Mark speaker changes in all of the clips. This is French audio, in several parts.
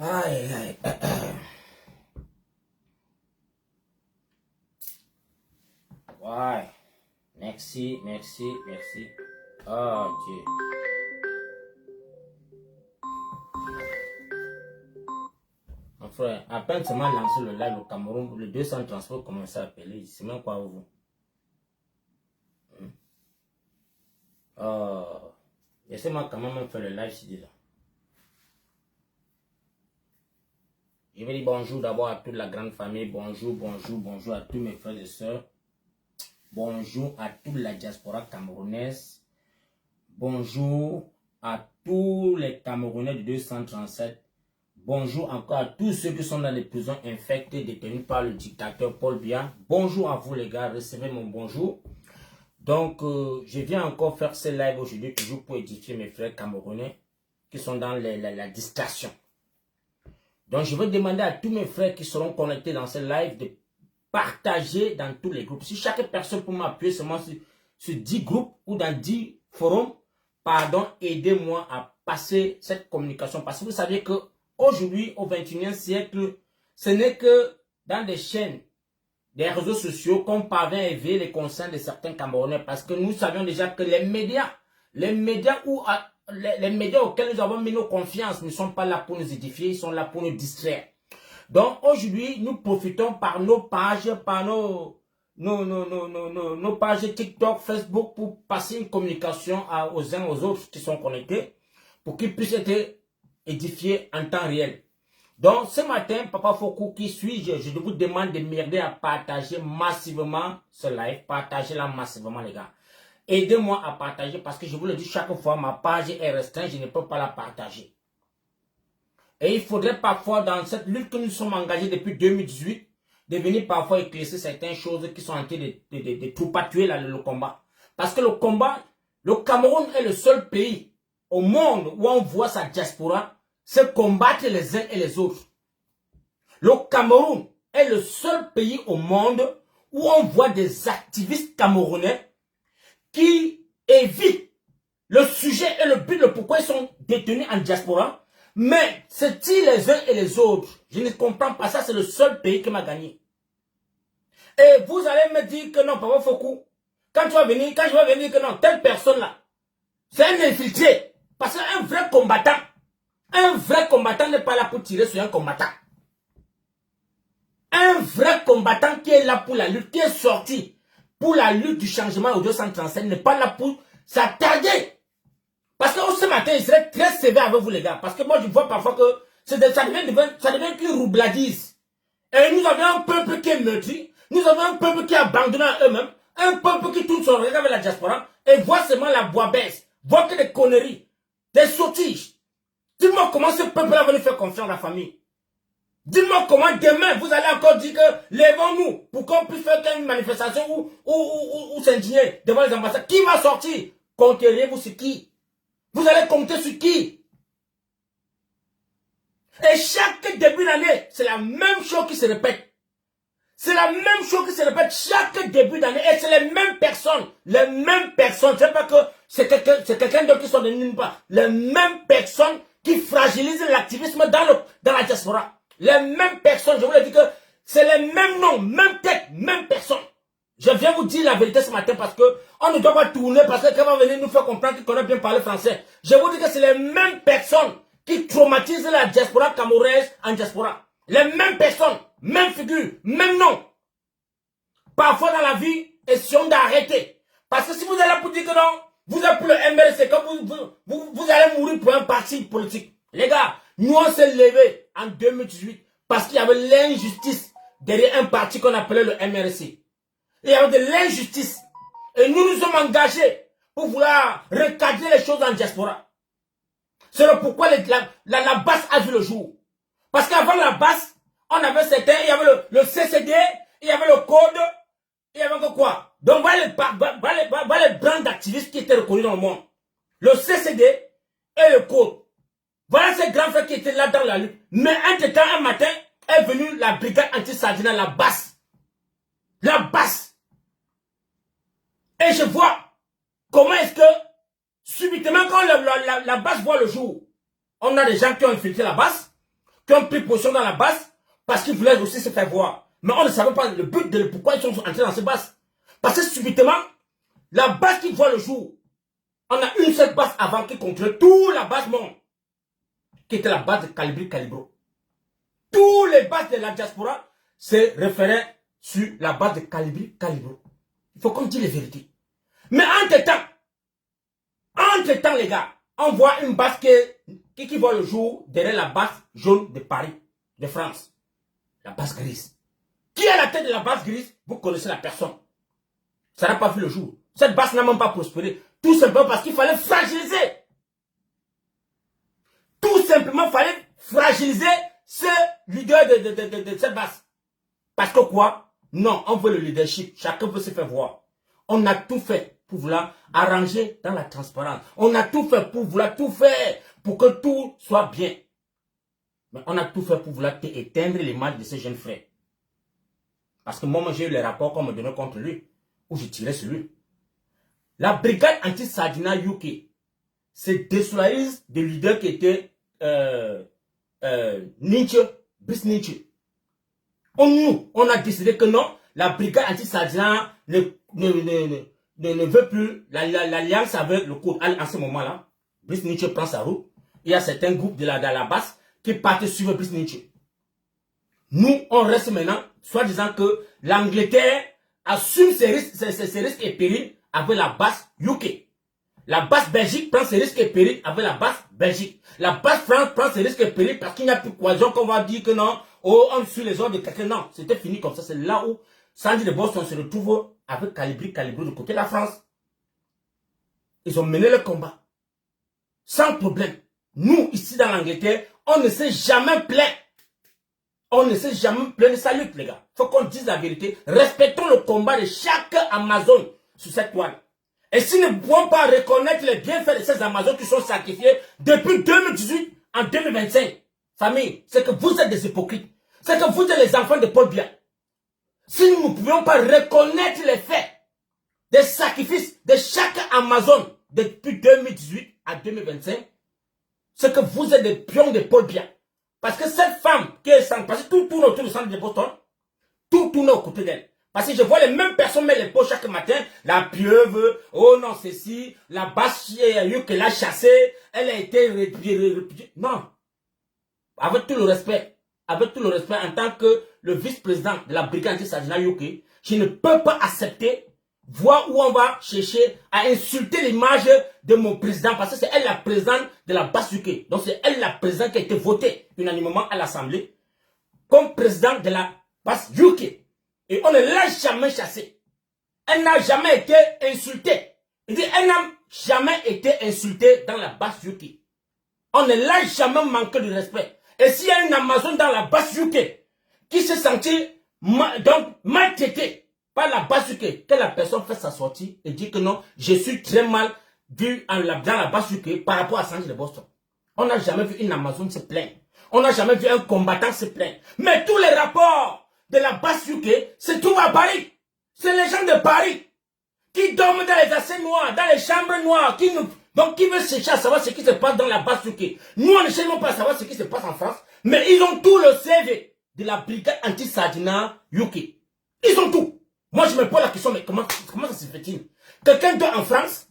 Speaker 1: Aïe, aïe. Ouais. Merci, merci, merci. Oh Dieu. Mon frère, à peine seulement lancé le live au Cameroun, le 200 transport commence à appeler. C'est même quoi vous? Oh. Laissez-moi quand même faire le live ici là. Je vais dire bonjour d'abord à toute la grande famille. Bonjour, bonjour, bonjour à tous mes frères et sœurs. Bonjour à toute la diaspora camerounaise. Bonjour à tous les Camerounais de 237. Bonjour encore à tous ceux qui sont dans les prisons infectées détenus par le dictateur Paul Biya. Bonjour à vous les gars, recevez mon bonjour. Donc, je viens encore faire ce live aujourd'hui toujours pour édifier mes frères camerounais qui sont dans la distraction. Donc, je veux demander à tous mes frères qui seront connectés dans ce live de partager dans tous les groupes. Si chaque personne peut m'appuyer seulement sur 10 groupes ou dans 10 forums, pardon, aidez-moi à passer cette communication. Parce que vous savez que aujourd'hui, au 21e siècle, ce n'est que dans des chaînes, des réseaux sociaux qu'on parvient à éveiller les consciences de certains Camerounais. Parce que nous savions déjà que les médias auxquels nous avons mis nos confiances ne sont pas là pour nous édifier, ils sont là pour nous distraire. Donc aujourd'hui, nous profitons par nos pages, par nos pages TikTok, Facebook pour passer une communication aux uns aux autres qui sont connectés pour qu'ils puissent être édifiés en temps réel. Donc ce matin, Papa Foucault, qui suis-je? Je vous demande de m'aider à partager massivement ce live. Partagez-la massivement les gars. Aidez-moi à partager parce que je vous le dis chaque fois, ma page est restreinte, je ne peux pas la partager. Et il faudrait parfois, dans cette lutte que nous sommes engagés depuis 2018, de venir parfois éclaircir certaines choses qui sont en train de troupatuer le combat. Parce que le combat, le Cameroun est le seul pays au monde où on voit sa diaspora se combattre les uns et les autres. Le Cameroun est le seul pays au monde où on voit des activistes camerounais qui évitent le sujet et le but de pourquoi ils sont détenus en diaspora. Mais c'est-ils les uns et les autres? Je ne comprends pas ça, c'est le seul pays qui m'a gagné. Et vous allez me dire que non, Papa Foucault, quand je vais venir que non, telle personne là, c'est un infiltré. Parce qu'un vrai combattant n'est pas là pour tirer sur un combattant. Un vrai combattant qui est là pour la lutte, qui est sorti pour la lutte du changement au 237, n'est pas là pour s'attarder. Parce que ce matin, il serait très sévère avec vous les gars. Parce que moi, je vois parfois que ça devient qu'une roubladise. Et nous avons un peuple qui est meurtri. Nous avons un peuple qui est abandonné à eux-mêmes. Un peuple qui tourne son regard vers la diaspora. Et voit seulement la voix baisse. Voit que des conneries. Des sottiges. Dites-moi comment ce peuple-là va nous faire confiance à la famille. Dites-moi comment demain vous allez encore dire que lèvons-nous pour qu'on puisse faire une manifestation ou s'indigner devant les ambassades. Qui va sortir? Compteriez-vous sur qui? Vous allez compter sur qui? Et chaque début d'année, c'est la même chose qui se répète. C'est la même chose qui se répète chaque début d'année. Et c'est les mêmes personnes. Les mêmes personnes. Je ne sais pas que c'est quelqu'un d'autre qui sont de nulle part. Les mêmes personnes qui fragilisent l'activisme dans la diaspora. Les mêmes personnes. Je vous le dis que c'est les mêmes noms, même tête, même personne. Je viens vous dire la vérité ce matin parce que on ne doit pas tourner parce que quelqu'un va venir nous faire comprendre qu'il connaît bien parler français. Je vous dis que c'est les mêmes personnes qui traumatisent la diaspora camerounaise en diaspora. Les mêmes personnes, même figure, même nom. Parfois dans la vie, essayons d'arrêter. Parce que si vous êtes là pour dire que non, vous êtes pour le MLC, vous allez mourir pour un parti politique. Les gars, nous on s'est levé en 2018 parce qu'il y avait l'injustice derrière un parti qu'on appelait le MRC. Il y avait de l'injustice. Et nous nous sommes engagés pour vouloir recadrer les choses en diaspora. C'est pourquoi la base a vu le jour. Parce qu'avant la base, on avait certains, il y avait le CCD, il y avait le code, il y avait que quoi? Donc voilà les brands d'activistes qui étaient reconnus dans le monde. Le CCD et le code. Voilà ces grands frères qui étaient là dans la lutte. Mais entre-temps, un matin, est venue la brigade anti-sardina, la basse. La basse. Et je vois comment est-ce que, subitement, quand la base voit le jour, on a des gens qui ont infiltré la base. qui ont pris position dans la base parce qu'ils voulaient aussi se faire voir. Mais on ne savait pas le but de pourquoi ils sont entrés dans ces bases. Parce que subitement, la base qui voit le jour, on a une seule base avant qui contrôlait toute la base monde, qui était la base de Calibri Calibro. Toutes les bases de la diaspora se référaient sur la base de Calibri Calibro. Il faut qu'on dise les vérités. Mais entre-temps, les gars, on voit une base qui voit le jour derrière la base jaune de Paris, de France. La base grise. Qui est à la tête de la base grise? Vous connaissez la personne. Ça n'a pas vu le jour. Cette base n'a même pas prospéré. Tout simplement parce qu'il fallait fragiliser. Tout simplement, il fallait fragiliser ce leader de cette base. Parce que quoi? Non, on veut le leadership. Chacun veut se faire voir. On a tout fait pour vouloir arranger dans la transparence. On a tout fait pour vouloir tout faire pour que tout soit bien. Mais on a tout fait pour vouloir éteindre l'image de ce jeune frère. Parce que moi, j'ai eu les rapports qu'on me donnait contre lui, où je tirais sur lui. La brigade anti-Sadina UK se désolidarise des leaders qui étaient Nietzsche, Brice Nietzsche. On a décidé que non, la brigade anti-Sadina ne veut plus l'alliance avec le code. En ce moment-là, Brice Nietzsche prend sa route. Il y a certains groupes de la base qui partent suivre Brice Nietzsche. Nous, on reste maintenant, soit disant que l'Angleterre assume ses risques et périls avec la base UK. La base Belgique prend ses risques et périls avec la base Belgique. La base France prend ses risques et périls parce qu'il n'y a plus de coalition qu'on va dire que non, oh, on suit les ordres de quelqu'un. Non, c'était fini comme ça. C'est là où Sandy de Boston se retrouve avec Calibri du côté de la France. Ils ont mené le combat. Sans problème. Nous, ici dans l'Angleterre, on ne s'est jamais plaint. On ne s'est jamais plaint de sa lutte, les gars. Faut qu'on dise la vérité. Respectons le combat de chaque Amazon sur cette toile. Et s'ils ne pourront pas reconnaître les bienfaits de ces Amazones qui sont sacrifiés depuis 2018 en 2025, famille, c'est que vous êtes des hypocrites. C'est que vous êtes les enfants de Paul Biya. Si nous ne pouvions pas reconnaître les faits des sacrifices de chaque Amazon depuis 2018 à 2025, c'est que vous êtes des pions de Paul Biya. Parce que cette femme qui est sans, parce que tout tourne autour du centre de Boston, tout tourne aux côtés d'elle. Parce que je vois les mêmes personnes mettre les pots chaque matin, la pieuvre, oh non, ceci, la basse que l'a chassée, elle a été répudiée. Non. Avec tout le respect, en tant que le vice-président de la brigade anti-Sadina UK, je ne peux pas accepter voir où on va chercher à insulter l'image de mon président, parce que c'est elle la présidente de la base UK. Donc c'est elle la présidente qui a été votée unanimement à l'Assemblée comme présidente de la base UK. Et on ne l'a jamais chassée. Elle n'a jamais été insultée. Il dit, elle n'a jamais été insultée dans la base UK. On ne l'a jamais manqué de respect. Et s'il y a une Amazon dans la base UK qui s'est sentie maltraitée par la base UK, que la personne fait sa sortie et dit que non, je suis très mal vu dans la base UK par rapport à Sandy de Boston. On n'a jamais vu une Amazon se plaindre. On n'a jamais vu un combattant se plaindre. Mais tous les rapports de la base UK se trouvent à Paris. C'est les gens de Paris qui dorment dans les assiettes noires, dans les chambres noires, qui veulent chercher à savoir ce qui se passe dans la base UK. Nous, on ne cherche même pas à savoir ce qui se passe en France, mais ils ont tout le CV de la brigade anti-Sadina UK. Ils ont tout. Moi, je me pose la question, mais comment ça se fait-il? Quelqu'un dort en France,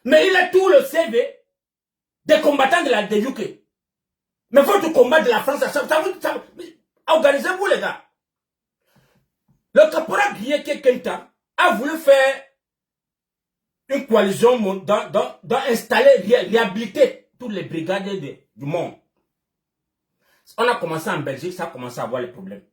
Speaker 1: mais il a tout le CV des combattants de UK. Mais votre combat de la France, organisez-vous, les gars. Le caporal Guillet Kenta a voulu faire une coalition installer, réhabiliter toutes les brigades du monde. On a commencé en Belgique, ça a commencé à avoir les problèmes.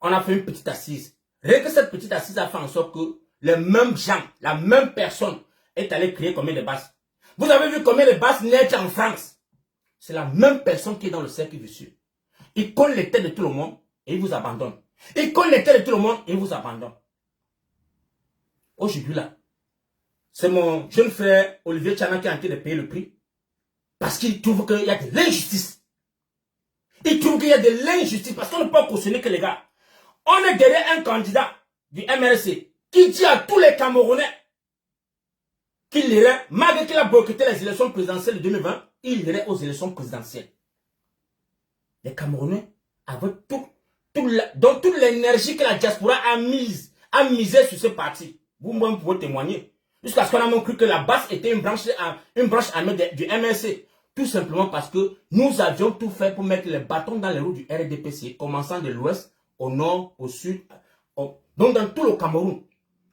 Speaker 1: On a fait une petite assise. Rien que cette petite assise a fait en sorte que les mêmes gens, la même personne est allée créer combien de bases. Vous avez vu combien de bases naissent en France? C'est la même personne qui est dans le cercle vicieux. Il colle les têtes de tout le monde et il vous abandonne. Il colle les têtes de tout le monde et il vous abandonne. Aujourd'hui là, c'est mon jeune frère Olivier Tchana qui est en train de payer le prix. Parce qu'il trouve qu'il y a de l'injustice. Il trouve qu'il y a de l'injustice parce qu'on ne peut pas cautionner que les gars. On est derrière un candidat du MRC qui dit à tous les Camerounais qu'il irait, malgré qu'il a boycotté les élections présidentielles de 2020, il irait aux élections présidentielles. Les Camerounais, avec donc toute l'énergie que la diaspora a misé sur ce parti. Vous-même pouvez témoigner. Jusqu'à ce qu'on a même cru que la base était une branche armée du MRC. Tout simplement parce que nous avions tout fait pour mettre les bâtons dans les roues du RDPC, commençant de l'ouest, au nord, au sud. Donc dans tout le Cameroun,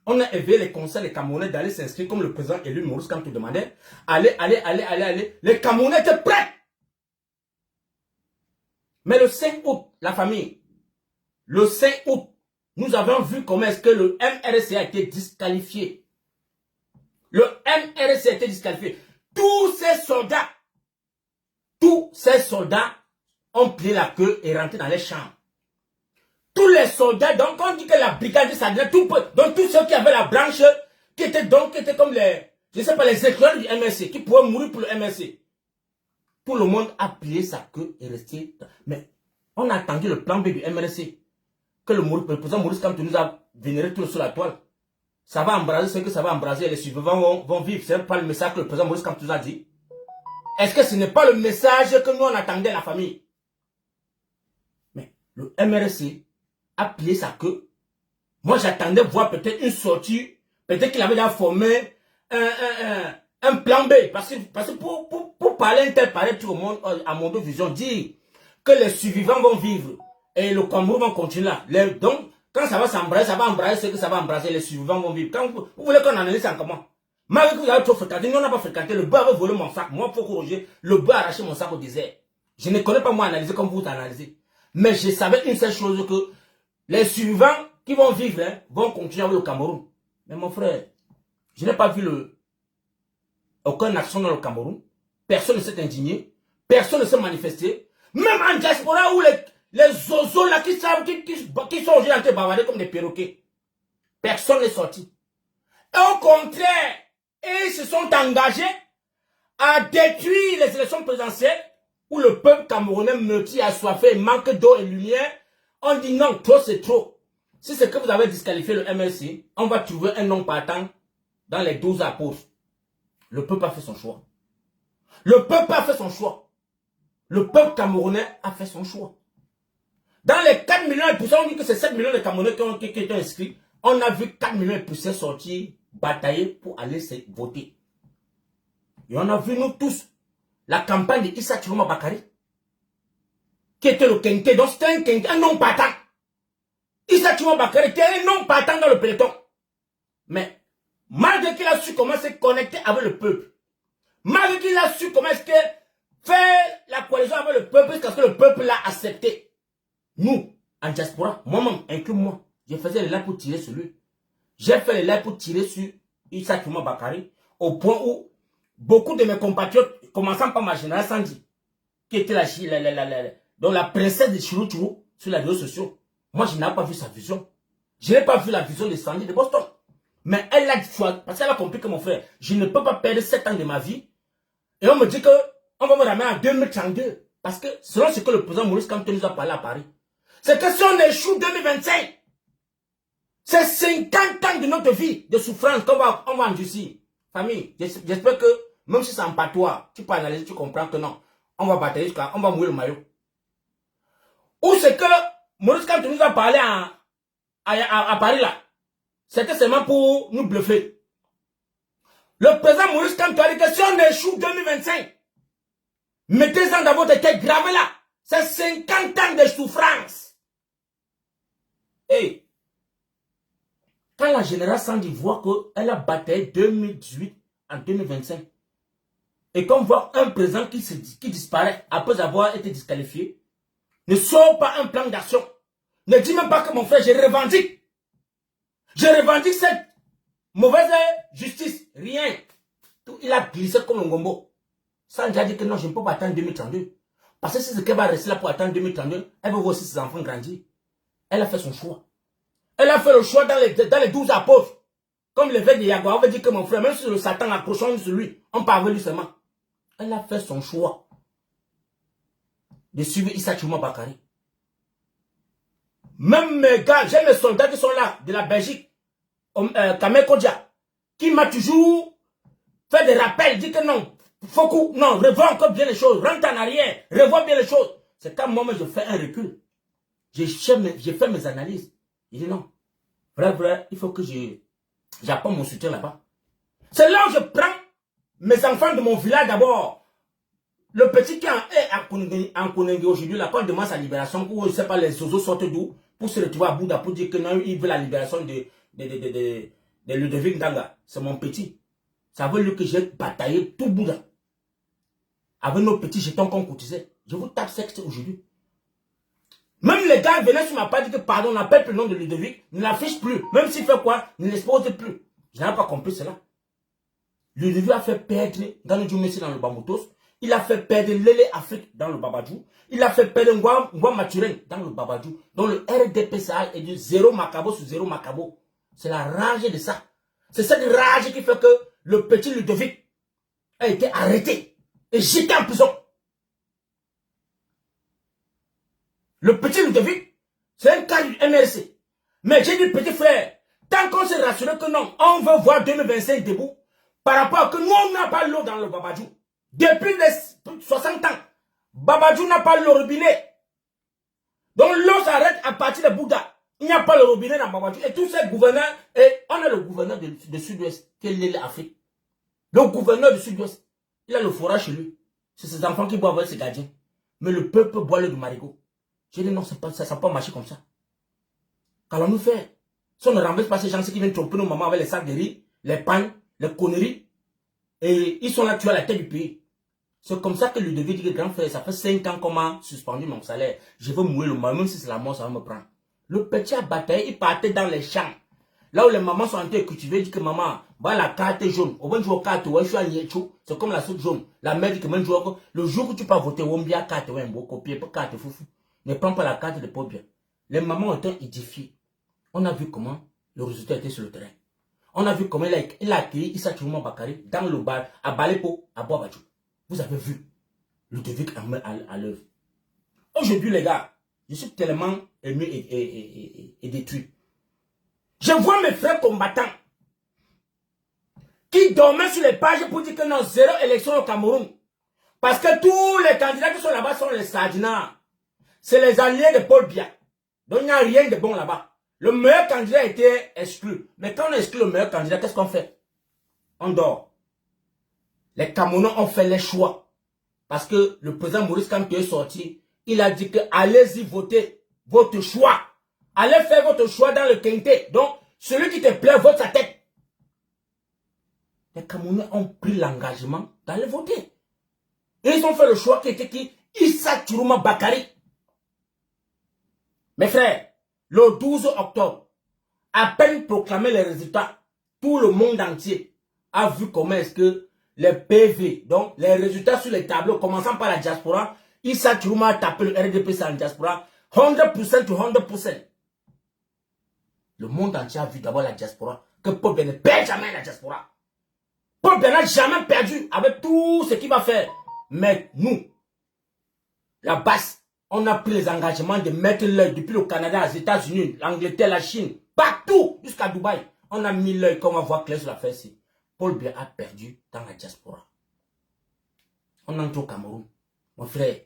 Speaker 1: on a éveillé les conseils des Camerounais d'aller s'inscrire comme le président élu Maurice Kamto demandait. Allez. Les Camerounais étaient prêts. Mais le 5 août, la famille, le 5 août, nous avons vu comment est-ce que le MRC a été disqualifié. Le MRC a été disqualifié. Tous ces soldats ont plié la queue et rentré dans les champs. Tous les soldats, donc on dit que la brigade ça donc tous ceux qui avaient la branche, qui étaient comme les, je sais pas, les éclairs du MRC, qui pouvaient mourir pour le MRC. Tout le monde a plié sa queue et resté. Mais on a attendu le plan B du MRC. Que le président Maurice Kamto nous a vénéré tout sur la toile. Ça va embraser ce que ça va embraser. Les survivants vont vivre. Ce n'est pas le message que le président Maurice Kamto nous a dit. Est-ce que ce n'est pas le message que nous on attendait la famille? Mais le MRC a plié sa queue. Moi j'attendais voir peut-être une sortie. Peut-être qu'il avait déjà formé un plan B. Parce que pour parler interparler tout le monde à mon vision, dire que les survivants vont vivre et le Cameroun va continuer là. Donc, quand ça va s'embraser, ça va embraser ce que ça va embraser, les survivants vont vivre. Quand vous voulez qu'on analyse ça comment? Malgré que vous avez trop fréquenté, nous on n'a pas fréquenté, le bœuf avait volé mon sac. Moi, faut corriger, le bœuf a arraché mon sac au désert. Je ne connais pas moi analyser comme vous analysez. Mais je savais une seule chose que les survivants qui vont vivre vont continuer avec le Cameroun. Mais mon frère, je n'ai pas vu aucune action dans le Cameroun. Personne ne s'est indigné. Personne ne s'est manifesté. Même en diaspora où les zozos là qui sont aujourd'hui en train de bavarder comme des perroquets. Personne n'est sorti. Et au contraire, ils se sont engagés à détruire les élections présidentielles où le peuple camerounais meurtri, assoiffé, manque d'eau et lumière. On dit non, trop c'est trop. Si c'est que vous avez disqualifié le MLC, on va trouver un nom partant dans les 12 apôtres. Le peuple a fait son choix. Le peuple a fait son choix. Le peuple camerounais a fait son choix. Dans les 4 millions et poussières, on dit que c'est 7 millions de Camerounais qui ont été inscrits. On a vu 4 millions et poussières sortir, batailler pour aller voter. Et on a vu nous tous la campagne de Issa Chiroma Bakari, qui était le quinquet. Donc c'était un non partant. Issa Chiroma Bakari était un non partant dans le peloton. Mais malgré qu'il a su comment se connecter avec le peuple, malgré qu'il a su comment est-ce que faire la coalition avec le peuple, parce que le peuple l'a accepté. Nous, en diaspora, moi-même, inclus moi, je faisais les lives pour tirer sur lui. J'ai fait les lives pour tirer sur Issa Chiroma Bakari, au point où beaucoup de mes compatriotes, commençant par ma générale Sandy, qui était la princesse de Chirou Chirou sur les réseaux sociaux. Moi, je n'ai pas vu sa vision. Je n'ai pas vu la vision de Sandy de Boston. Mais elle a dit, parce qu'elle a compris que mon frère, je ne peux pas perdre 7 ans de ma vie. Et on me dit que on va me ramener en 2032. Parce que selon ce que le président Maurice Kamto nous a parlé à Paris, c'est que si on échoue 2025, c'est 50 ans de notre vie de souffrance qu'on va endurcir. Famille, j'espère que même si c'est en patois, tu peux analyser, tu comprends que non. On va batailler jusqu'à, on va mourir le maillot. Ou c'est que Maurice Kamto nous a parlé à Paris là. C'était seulement pour nous bluffer. Le président Maurice Kamto a dit que si on échoue 2025, mettez-en dans votre tête, gravez là. C'est 50 ans de souffrance. Et quand la générale Sandy voit qu'elle a bataillé 2018 en 2025, et qu'on voit un président qui disparaît après avoir été disqualifié, ne sort pas un plan d'action. Ne dis même pas que mon frère, je revendique. Je revendique cette mauvaise justice. Rien. Tout, il a glissé comme un gombo. Sandy a dit que non, je ne peux pas attendre 2032. Parce que si c'est qu'elle va rester là pour attendre 2032, elle veut voir aussi ses enfants grandir. Elle a fait son choix. Elle a fait le choix dans les 12 apôtres. Comme l'évêque de Yagua avait dit que mon frère, même si le Satan accrochant sur lui, on parle lui seulement. Elle a fait son choix de suivre Issa Chiroma Bakari. Même mes gars, j'ai mes soldats qui sont là, de la Belgique, Kamel Kodja, qui m'a toujours fait des rappels, dit que non, faut non, revois encore bien les choses, rentre en arrière, revois bien les choses. C'est quand moi, je fais un recul. J'ai fait mes analyses. Il dit non. Vrai, il faut que j'apporte mon soutien là-bas. C'est là où je prends mes enfants de mon village d'abord. Le petit qui est en Konengue aujourd'hui, là, quand il demande sa libération, ou je ne sais pas, les oiseaux sortent d'où, pour se retrouver à Bouddha, pour dire que non, il veut la libération de Ludovic Ndanga. C'est mon petit. Ça veut dire que j'ai bataillé tout Bouddha. Avec nos petits jetons qu'on cotisait. Je vous tape sexe aujourd'hui. Même les gars venaient sur ma page dire que pardon, on n'appelle plus le nom de Ludovic, ne l'affiche plus. Même s'il fait quoi, ne l'expose plus. Je n'avais pas compris cela. Ludovic a fait perdre dans le Djoumessi dans le Bamoutos. Il a fait perdre Lélé Afrique dans le Babadjou. Il a fait perdre Ngwa Maturen dans le Babadjou. Donc le RDPSA est de 0 Macabo sur 0 Macabo. C'est la rage de ça. C'est cette rage qui fait que le petit Ludovic a été arrêté et jeté en prison. Le petit Ludovic, c'est un cas du MRC. Mais j'ai dit, petit frère, tant qu'on s'est rassuré que non, on veut voir 2025 debout, par rapport à que nous, on n'a pas l'eau dans le Babadjou. Depuis les 60 ans, Babadjou n'a pas le robinet. Donc l'eau s'arrête à partir de Bouddha. Il n'y a pas le robinet dans Babadjou. Et tous ces gouverneurs, et on a le gouverneur de Sud-Ouest, qui est l'île Afrique. Le gouverneur du Sud-Ouest, il a le forage chez lui. C'est ses enfants qui boivent avec ses gardiens. Mais le peuple boit le du marigot. J'ai dit non, ça ne peut pas marcher comme ça. Qu'allons-nous faire? Si on ne renverse pas ces gens qui viennent tromper nos mamans avec les sacs de riz, les pannes, les conneries, et ils sont là, tu as la tête du pays. C'est comme ça que Ludovic dit que grand frère, ça fait 5 ans qu'on m'a suspendu mon salaire. Je veux mourir le mal, même si c'est la mort, ça va me prendre. Le petit a bataillé, il partait dans les champs. Là où les mamans sont en train de cultiver, il dit que maman, bah la carte est jaune. Au moins, je vois carte, ouais, je suis à Nietchou. C'est comme la soupe jaune. La mère dit que même le jour que tu peux voter, on bien carte, ouais, on copier, pas carte, foufou. Ne prends pas la carte de pauvre bien. Les mamans ont été édifiées. On a vu comment le résultat était sur le terrain. On a vu comment il a accueilli Issa Chouman Bakary dans le bar, à Balepo, à Boabadjou. Vous avez vu Ludovic à l'œuvre. Aujourd'hui, les gars, je suis tellement ému et détruit. Je vois mes frères combattants qui dormaient sur les pages pour dire que non, 0 élection au Cameroun. Parce que tous les candidats qui sont là-bas sont les sardinats. C'est les alliés de Paul Biya. Donc il n'y a rien de bon là-bas. Le meilleur candidat a été exclu. Mais quand on exclut le meilleur candidat, qu'est-ce qu'on fait? On dort. Les Camerounais ont fait les choix. Parce que le président Maurice Kamto est sorti. Il a dit que allez-y voter votre choix. Allez faire votre choix dans le quintet. Donc, celui qui te plaît, vote sa tête. Les Camerounais ont pris l'engagement d'aller voter. Et ils ont fait le choix qui était qui? Issa Chouman Bakary. Mes frères, le 12 octobre, à peine proclamé les résultats, tout le monde entier a vu comment est-ce que les PV, donc les résultats sur les tableaux, commençant par la diaspora, Issa Chouman a tapé le RDPC en diaspora, 100% to 100%. Le monde entier a vu d'abord la diaspora, que Paul Biya ne perd jamais la diaspora. Paul Biya n'a jamais perdu avec tout ce qu'il va faire. Mais nous, la base, on a pris les engagements de mettre l'œil depuis le Canada, les États-Unis, l'Angleterre, la Chine, partout, jusqu'à Dubaï. On a mis l'œil, comme on voit clair sur la fesse ici. Paul Biya a perdu dans la diaspora. On entre au Cameroun. Mon frère,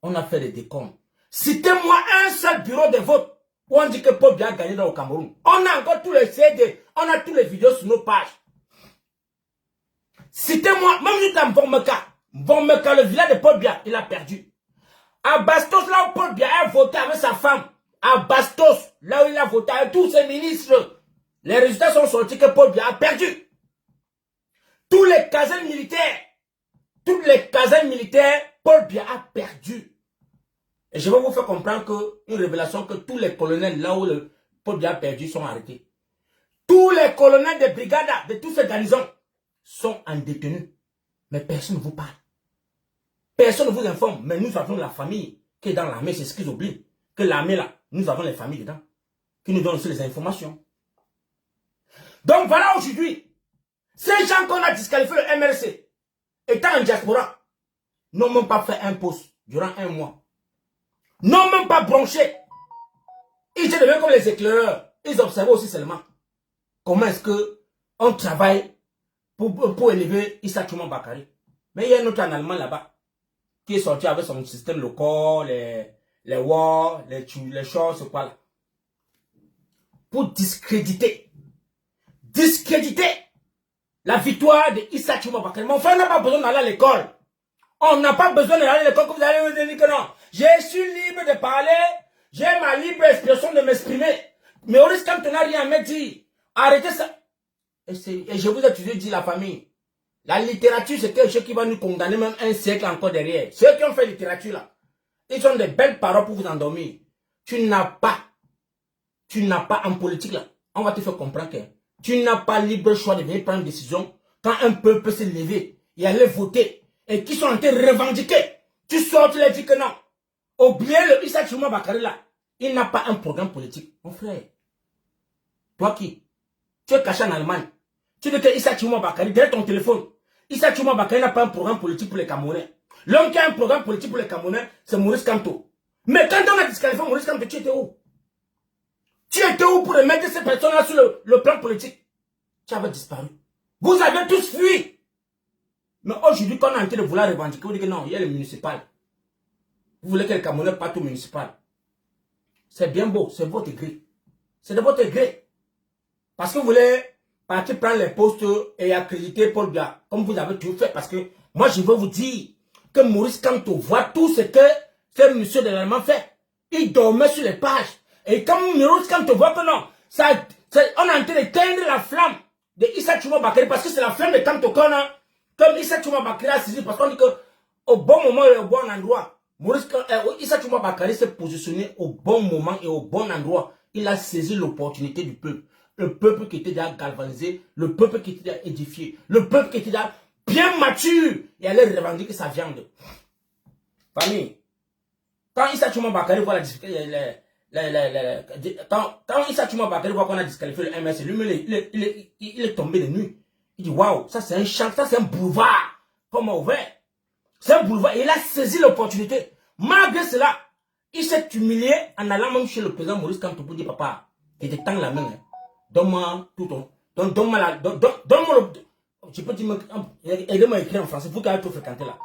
Speaker 1: on a fait des décomptes. Citez-moi un seul bureau de vote où on dit que Paul Biya a gagné dans le Cameroun. On a encore tous les CD, on a toutes les vidéos sur nos pages. Citez-moi, même jusqu'à Mvomeka. Mvomeka, le village de Paul Biya, il a perdu. À Bastos, là où Paul Biya a voté avec sa femme, à Bastos, là où il a voté avec tous ses ministres, les résultats sont sortis que Paul Biya a perdu. Tous les casernes militaires, toutes les casernes militaires, Paul Biya a perdu. Et je vais vous faire comprendre une révélation que tous les colonels, là où Paul Biya a perdu, sont arrêtés. Tous les colonels des brigades, de tous ces garnisons, sont en détenus. Mais personne ne vous parle. Personne ne vous informe, mais nous avons la famille qui est dans l'armée, c'est ce qu'ils oublient. Que l'armée là, nous avons les familles dedans, qui nous donnent aussi les informations. Donc voilà aujourd'hui, ces gens qu'on a disqualifiés le MRC, étant en diaspora, n'ont même pas fait un poste durant 1 mois. N'ont même pas bronché. Ils étaient devenus comme les éclaireurs. Ils observaient aussi seulement comment est-ce qu'on travaille pour élever Issa Chouman Bakary. Mais il y a un autre en Allemagne là-bas. qui est sorti avec son système local, les war, les choses, c'est quoi là. Pour discréditer la victoire de Issa Chuma Bakary. Mon frère n'a pas besoin d'aller à l'école. On n'a pas besoin d'aller à l'école que vous allez me dire que non. Je suis libre de parler, j'ai ma libre expression de m'exprimer. Mais au risque, quand tu n'as rien à me dire, arrêtez ça. Et je vous ai toujours dit, la famille, la littérature, c'est quelque chose qui va nous condamner même un siècle encore derrière. Ceux qui ont fait littérature là, ils ont des belles paroles pour vous endormir. Tu n'as pas en politique là, on va te faire comprendre que tu n'as pas libre choix de venir prendre une décision quand un peuple peut se lever et aller voter et qui sont en train de revendiquer. Tu sors, tu leur dis que non. Oubliez le Issa Chuma Bakary là. Il n'a pas un programme politique. Mon frère, toi qui? Tu es caché en Allemagne. Tu dis que Issa Chuma Bakary, derrière ton téléphone, Issa Chuma Bakary n'a pas un programme politique pour les Camerounais. L'homme qui a un programme politique pour les Camerounais, c'est Maurice Kamto. Mais quand on a disqualifié Maurice Kamto, tu étais où? Tu étais où pour remettre ces personnes-là sur le plan politique? Tu avais disparu. Vous avez tous fui. Mais aujourd'hui, quand on est en train de vouloir revendiquer, vous dites que non, il y a le municipal. Vous voulez que les Camerounais partent au municipal. C'est bien beau, c'est votre gré. C'est de votre gré. Parce que vous voulez partir prendre les postes et accréditer Paul Biya, comme vous avez tout fait. Parce que moi, je veux vous dire que Maurice Kamto voit tout ce que ce monsieur de l'Allemand fait. Il dormait sur les pages. Et comme Maurice Kamto voit que non, on est en train d'éteindre la flamme de Issa Chuma Bakary, parce que c'est la flamme de Kamto qu'on a. Comme Issa Chuma Bakary a saisi, parce qu'on dit que au bon moment et au bon endroit, Issa Chuma Bakary s'est positionné au bon moment et au bon endroit. Il a saisi l'opportunité du peuple. Le peuple qui était déjà galvanisé, le peuple qui était déjà édifié, le peuple qui était déjà bien mature et allait revendiquer sa viande. Famille, quand Issa Chuma Bakary voit la difficulté, quand Issa Chuma Bakary voit qu'on a disqualifié le MS, lui, il est tombé de nuit. Il dit waouh, ça c'est un champ, ça c'est un boulevard. Comment ouvert? C'est un boulevard. Et il a saisi l'opportunité. Malgré cela, il s'est humilié en allant même chez le président Maurice Kamto pour dire papa, il te tend la main. Hein. Donne-moi tout ton. Donne-moi la. Donne-moi le. Je peux dire, aidez-moi à écrire en français, vous qui avez tout fréquenté là.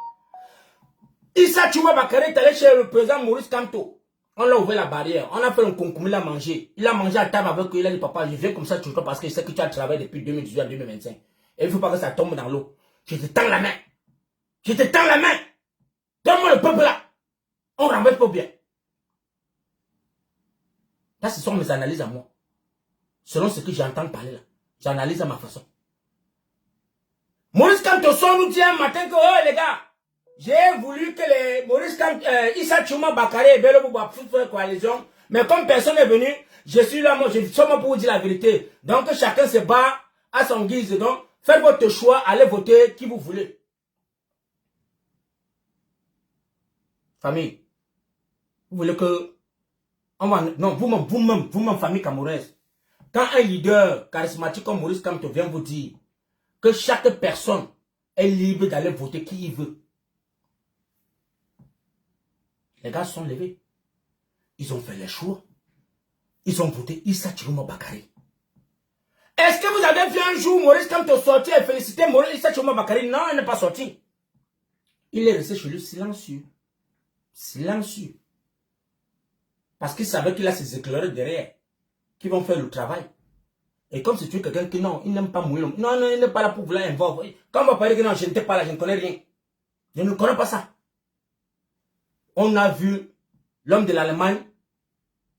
Speaker 1: Issa Chuma Bakary est allé chez le président Maurice Kamto. On l'a ouvert la barrière, on a fait un concours, il a mangé. Il a mangé à table avec eux, il a dit papa, je viens comme ça toujours parce que je sais que tu as travaillé depuis 2018 à 2025. Et il ne faut pas que ça tombe dans l'eau. Je te tends la main. Je te tends la main. Donne-moi le peuple là. On renverse pas bien. Là, ce sont mes analyses à moi. Selon ce que j'entends parler là. J'analyse à ma façon. Maurice Kamto nous dit un matin que, oh les gars, j'ai voulu que les Maurice Kamto, Issa Chuma Bakary et Bello Bouba faire coalition. Mais comme personne n'est venu, je suis là, moi, je suis seulement pour vous dire la vérité. Donc, chacun se bat à son guise. Donc, faites votre choix, allez voter qui vous voulez. Famille, vous voulez que... Non, vous-même, famille camerounaise. Quand un leader charismatique comme Maurice Kamto vient vous dire que chaque personne est libre d'aller voter qui il veut, les gars se sont levés. Ils ont fait les choix. Ils ont voté Issa Chuma Bakary. Est-ce que vous avez vu un jour Maurice Kamto sortir et féliciter Issa Chuma Bakary? Non, il n'est pas sorti. Il est resté chez lui silencieux. Silencieux. Parce qu'il savait qu'il a ses éclaireurs derrière qui vont faire le travail. Et comme si tu es quelqu'un qui non, il n'aime pas mouiller l'homme. Non, il n'est pas là pour vouloir involver. Quand on va parler que non, je n'étais pas là, je ne connais rien. Je ne connais pas ça. On a vu l'homme de l'Allemagne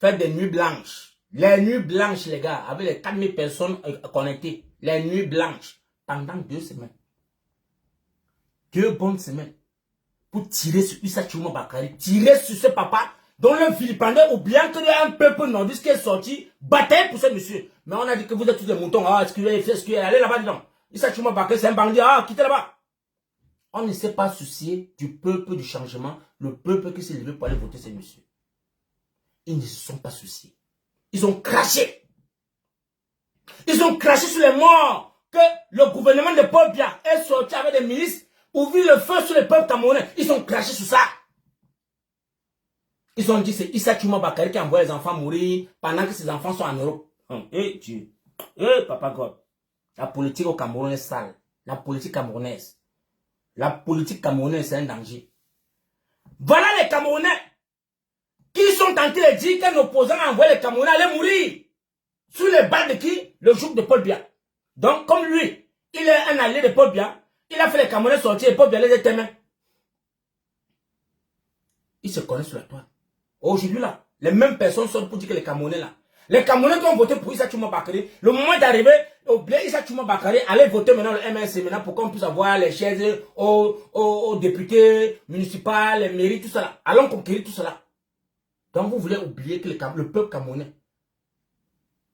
Speaker 1: faire des nuits blanches. Les nuits blanches, les gars, avec les 4000 personnes connectées. Les nuits blanches. Pendant 2 semaines. 2 bonnes semaines. Pour tirer sur Issa Chuma Bakary. Tirer sur ce papa dont le vilipendait ou bien qu'il y a un peuple nordiste qui est sorti. Bataille pour ce monsieur. Mais on a dit que vous êtes tous des moutons. Ah, excusez, allez là-bas, dis donc. Issa Chuma Bakary, c'est un bandit. Ah, quittez là-bas. On ne s'est pas soucié du peuple du changement. Le peuple qui s'est levé pour aller voter ces messieurs. Ils ne se sont pas souciés. Ils ont craché. Ils ont craché sur les morts que le gouvernement de Paul Biya est sorti avec des milices ouvrir le feu sur le peuple camerounais. Ils ont craché sur ça. Ils ont dit c'est Issa Chuma Bakary qui envoie les enfants mourir pendant que ses enfants sont en Europe. Eh Dieu. Eh Papa God. La politique au Cameroun est sale. La politique camerounaise. La politique camerounaise c'est un danger. Voilà les Camerounais qui sont en train de dire qu'un opposant a envoyé les Camerounais aller mourir. Sous les balles de qui? Le joug de Paul Biya. Donc, comme lui, il est un allié de Paul Biya, il a fait les Camerounais sortir et Paul Biya les a témoins. Ils se connaissent sur la toile. Aujourd'hui, là, les mêmes personnes sortent pour dire que les Camerounais, là. Les Camerounais qui ont voté pour Issa Chouma Bakary, le moment d'arriver au blé, Issa Chouma Bakary, allez voter maintenant le MNC maintenant pour qu'on puisse avoir les chaises aux députés municipaux, les mairies, tout ça là. Allons conquérir tout cela. Donc vous voulez oublier que le peuple camerounais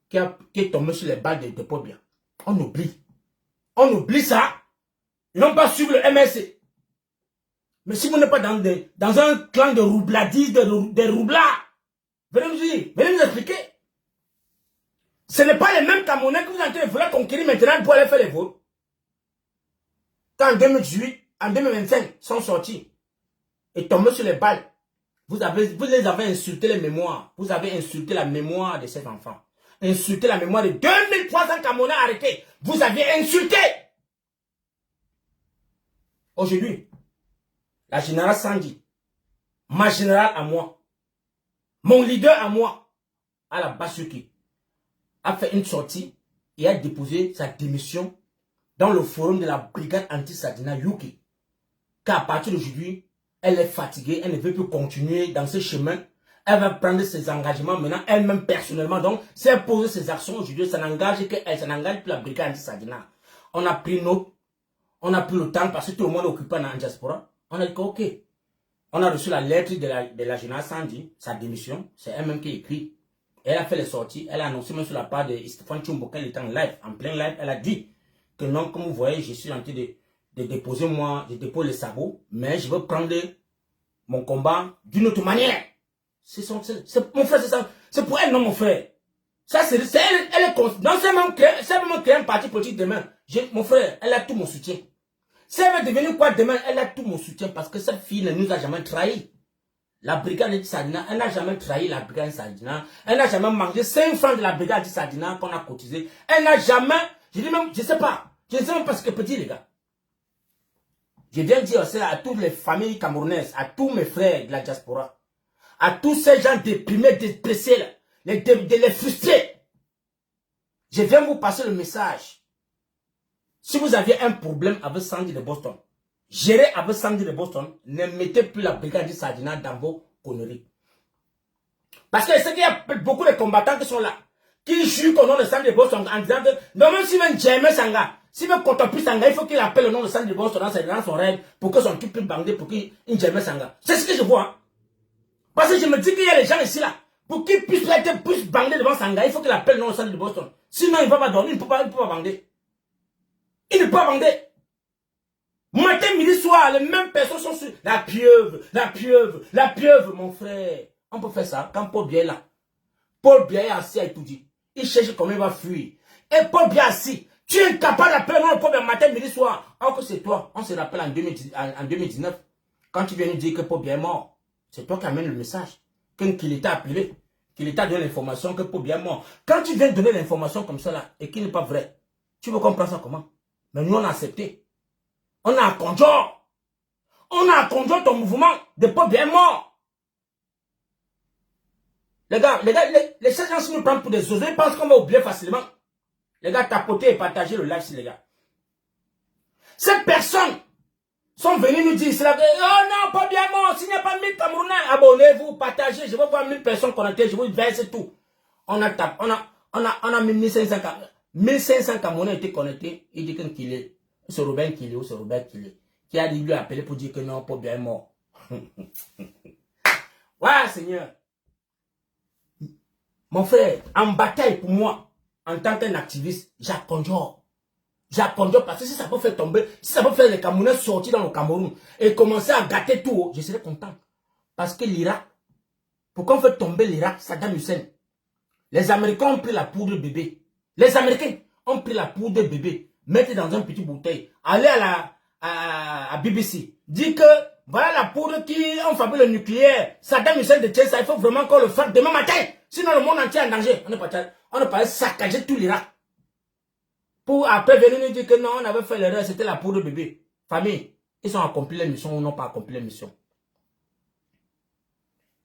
Speaker 1: qui est tombé sur les balles de Paul Biya. On oublie. On oublie ça. Ils n'ont pas suivi le MNC. Mais si vous n'êtes pas dans un clan de roubladis, de roublards, venez nous dire, venez nous expliquer. Ce n'est pas les mêmes Camerounais que vous êtes en train de vouloir conquérir maintenant pour aller faire les votes. Quand en 2018, en 2025, sont sortis et tombés sur les balles, vous les avez insulté les mémoires. Vous avez insulté la mémoire de ces enfants. Insulté la mémoire de 2300 Camerounais arrêtés. Vous avez insulté. Aujourd'hui, la générale Sandi, ma générale à moi, mon leader à moi, à la Basuki, a fait une sortie et a déposé sa démission dans le forum de la brigade anti-Sadina Yuki. Car à partir d'aujourd'hui, elle est fatiguée, elle ne veut plus continuer dans ce chemin. Elle va prendre ses engagements maintenant, elle-même personnellement. Donc, si elle pose ses actions aujourd'hui, ça n'engage qu'elle, ça n'engage plus la brigade anti-Sadina. On a pris le temps parce que tout le monde est occupé en diaspora. On a dit ok. On a reçu la lettre de la générale Sandi, sa démission. C'est elle-même qui écrit. Elle a fait les sorties. Elle a annoncé même sur la part de Stéphane Tchumbo qu'elle était en live, en plein live. Elle a dit que non, comme vous voyez, je suis en train de déposer moi, je dépose les sabots, mais je veux prendre mon combat d'une autre manière. Mon frère, c'est ça. C'est pour elle, non, mon frère. Ça, c'est elle. Elle est dans ce même créer un parti politique demain. Mon frère, elle a tout mon soutien. Si elle veut devenir quoi demain, elle a tout mon soutien parce que cette fille ne nous a jamais trahi. La brigade de Sadina, elle n'a jamais trahi la brigade de Sadina. Elle n'a jamais mangé 5 francs de la brigade de Sadina qu'on a cotisé. Elle n'a jamais, je dis même, je sais pas. Je ne sais même pas ce que peut dire, les gars. Je viens dire aussi à toutes les familles camerounaises, à tous mes frères de la diaspora, à tous ces gens déprimés, dépressés, les frustrés. Je viens vous passer le message. Si vous aviez un problème avec Sandy de Boston, gérez avec Sandy de Boston, ne mettez plus la brigade de Sadina dans vos conneries. Parce que c'est qu'il y a beaucoup de combattants qui sont là, qui jouent au nom de Sandy de Boston en disant que, non, même si veut Jaime Sanga, s'il veut contempler Sanga, il faut qu'il appelle le nom de Sandy de Boston dans son rêve pour que son truc puisse bander, pour qu'il Jaime Sanga. C'est ce que je vois. Hein. Parce que je me dis qu'il y a les gens ici là, pour qu'ils puissent bander devant Sanga, il faut qu'il appelle le nom de Sandy de Boston. Sinon, il ne va pas dormir, il ne peut pas bander. Il ne peut pas bander. Matin, midi, soir, les mêmes personnes sont sur la pieuvre, mon frère. On peut faire ça quand Paul Biya est là. Paul Biya est assis à étudier. Il cherche comment il va fuir. Et Paul Biya assis. Tu es incapable d'appeler le Paul Biya matin, midi, soir. Alors que c'est toi. On se rappelle en 2019. Quand tu viens nous dire que Paul Biya est mort. C'est toi qui amènes le message. Qu'il t'a appelé. Qu'il t'a donné l'information que Paul Biya est mort. Quand tu viens donner l'information comme ça là, et qui n'est pas vrai, tu veux comprendre ça comment? Mais nous on a accepté. On a conduit. On a conduit ton mouvement de Paul Biya est mort. Les gars, les gens si nous prennent pour des osés, ils pensent qu'on va oublier facilement. Les gars, tapotez et partagez le live, les gars. Ces personnes sont venues nous dire, oh non, Paul Biya est mort, s'il n'y a pas 1000 Camerounais, abonnez-vous, partagez, je veux voir 1000 personnes connectées, je vous verse tout. On a mis 1500 Camerounais étaient connectés, il dit qu'il est. C'est Robert Kile, qui a dit lui appeler pour dire que non, Paul Biya est mort. Ouais, Seigneur. Mon frère, en bataille pour moi, en tant qu'un activiste, j'accondure. J'accondure parce que si ça peut faire tomber, si ça peut faire les Camerounais sortir dans le Cameroun et commencer à gâter tout, je serais content. Parce que l'Irak, pour qu'on fait tomber l'Irak, Saddam Hussein, les Américains ont pris la poudre bébé. Les Américains ont pris la poudre bébé. Mettez dans un petit bouteille, allez à BBC, dit que voilà la poudre qui ont fabriqué le nucléaire. Saddam Hussein de ça, il faut vraiment qu'on le fasse demain matin. Sinon le monde entier est en danger. On ne pas saccager tout l'Irak. Pour après venir nous dire que non, on avait fait l'erreur, c'était la poudre bébé. Famille, ils ont accompli la mission ou n'ont pas accompli la mission.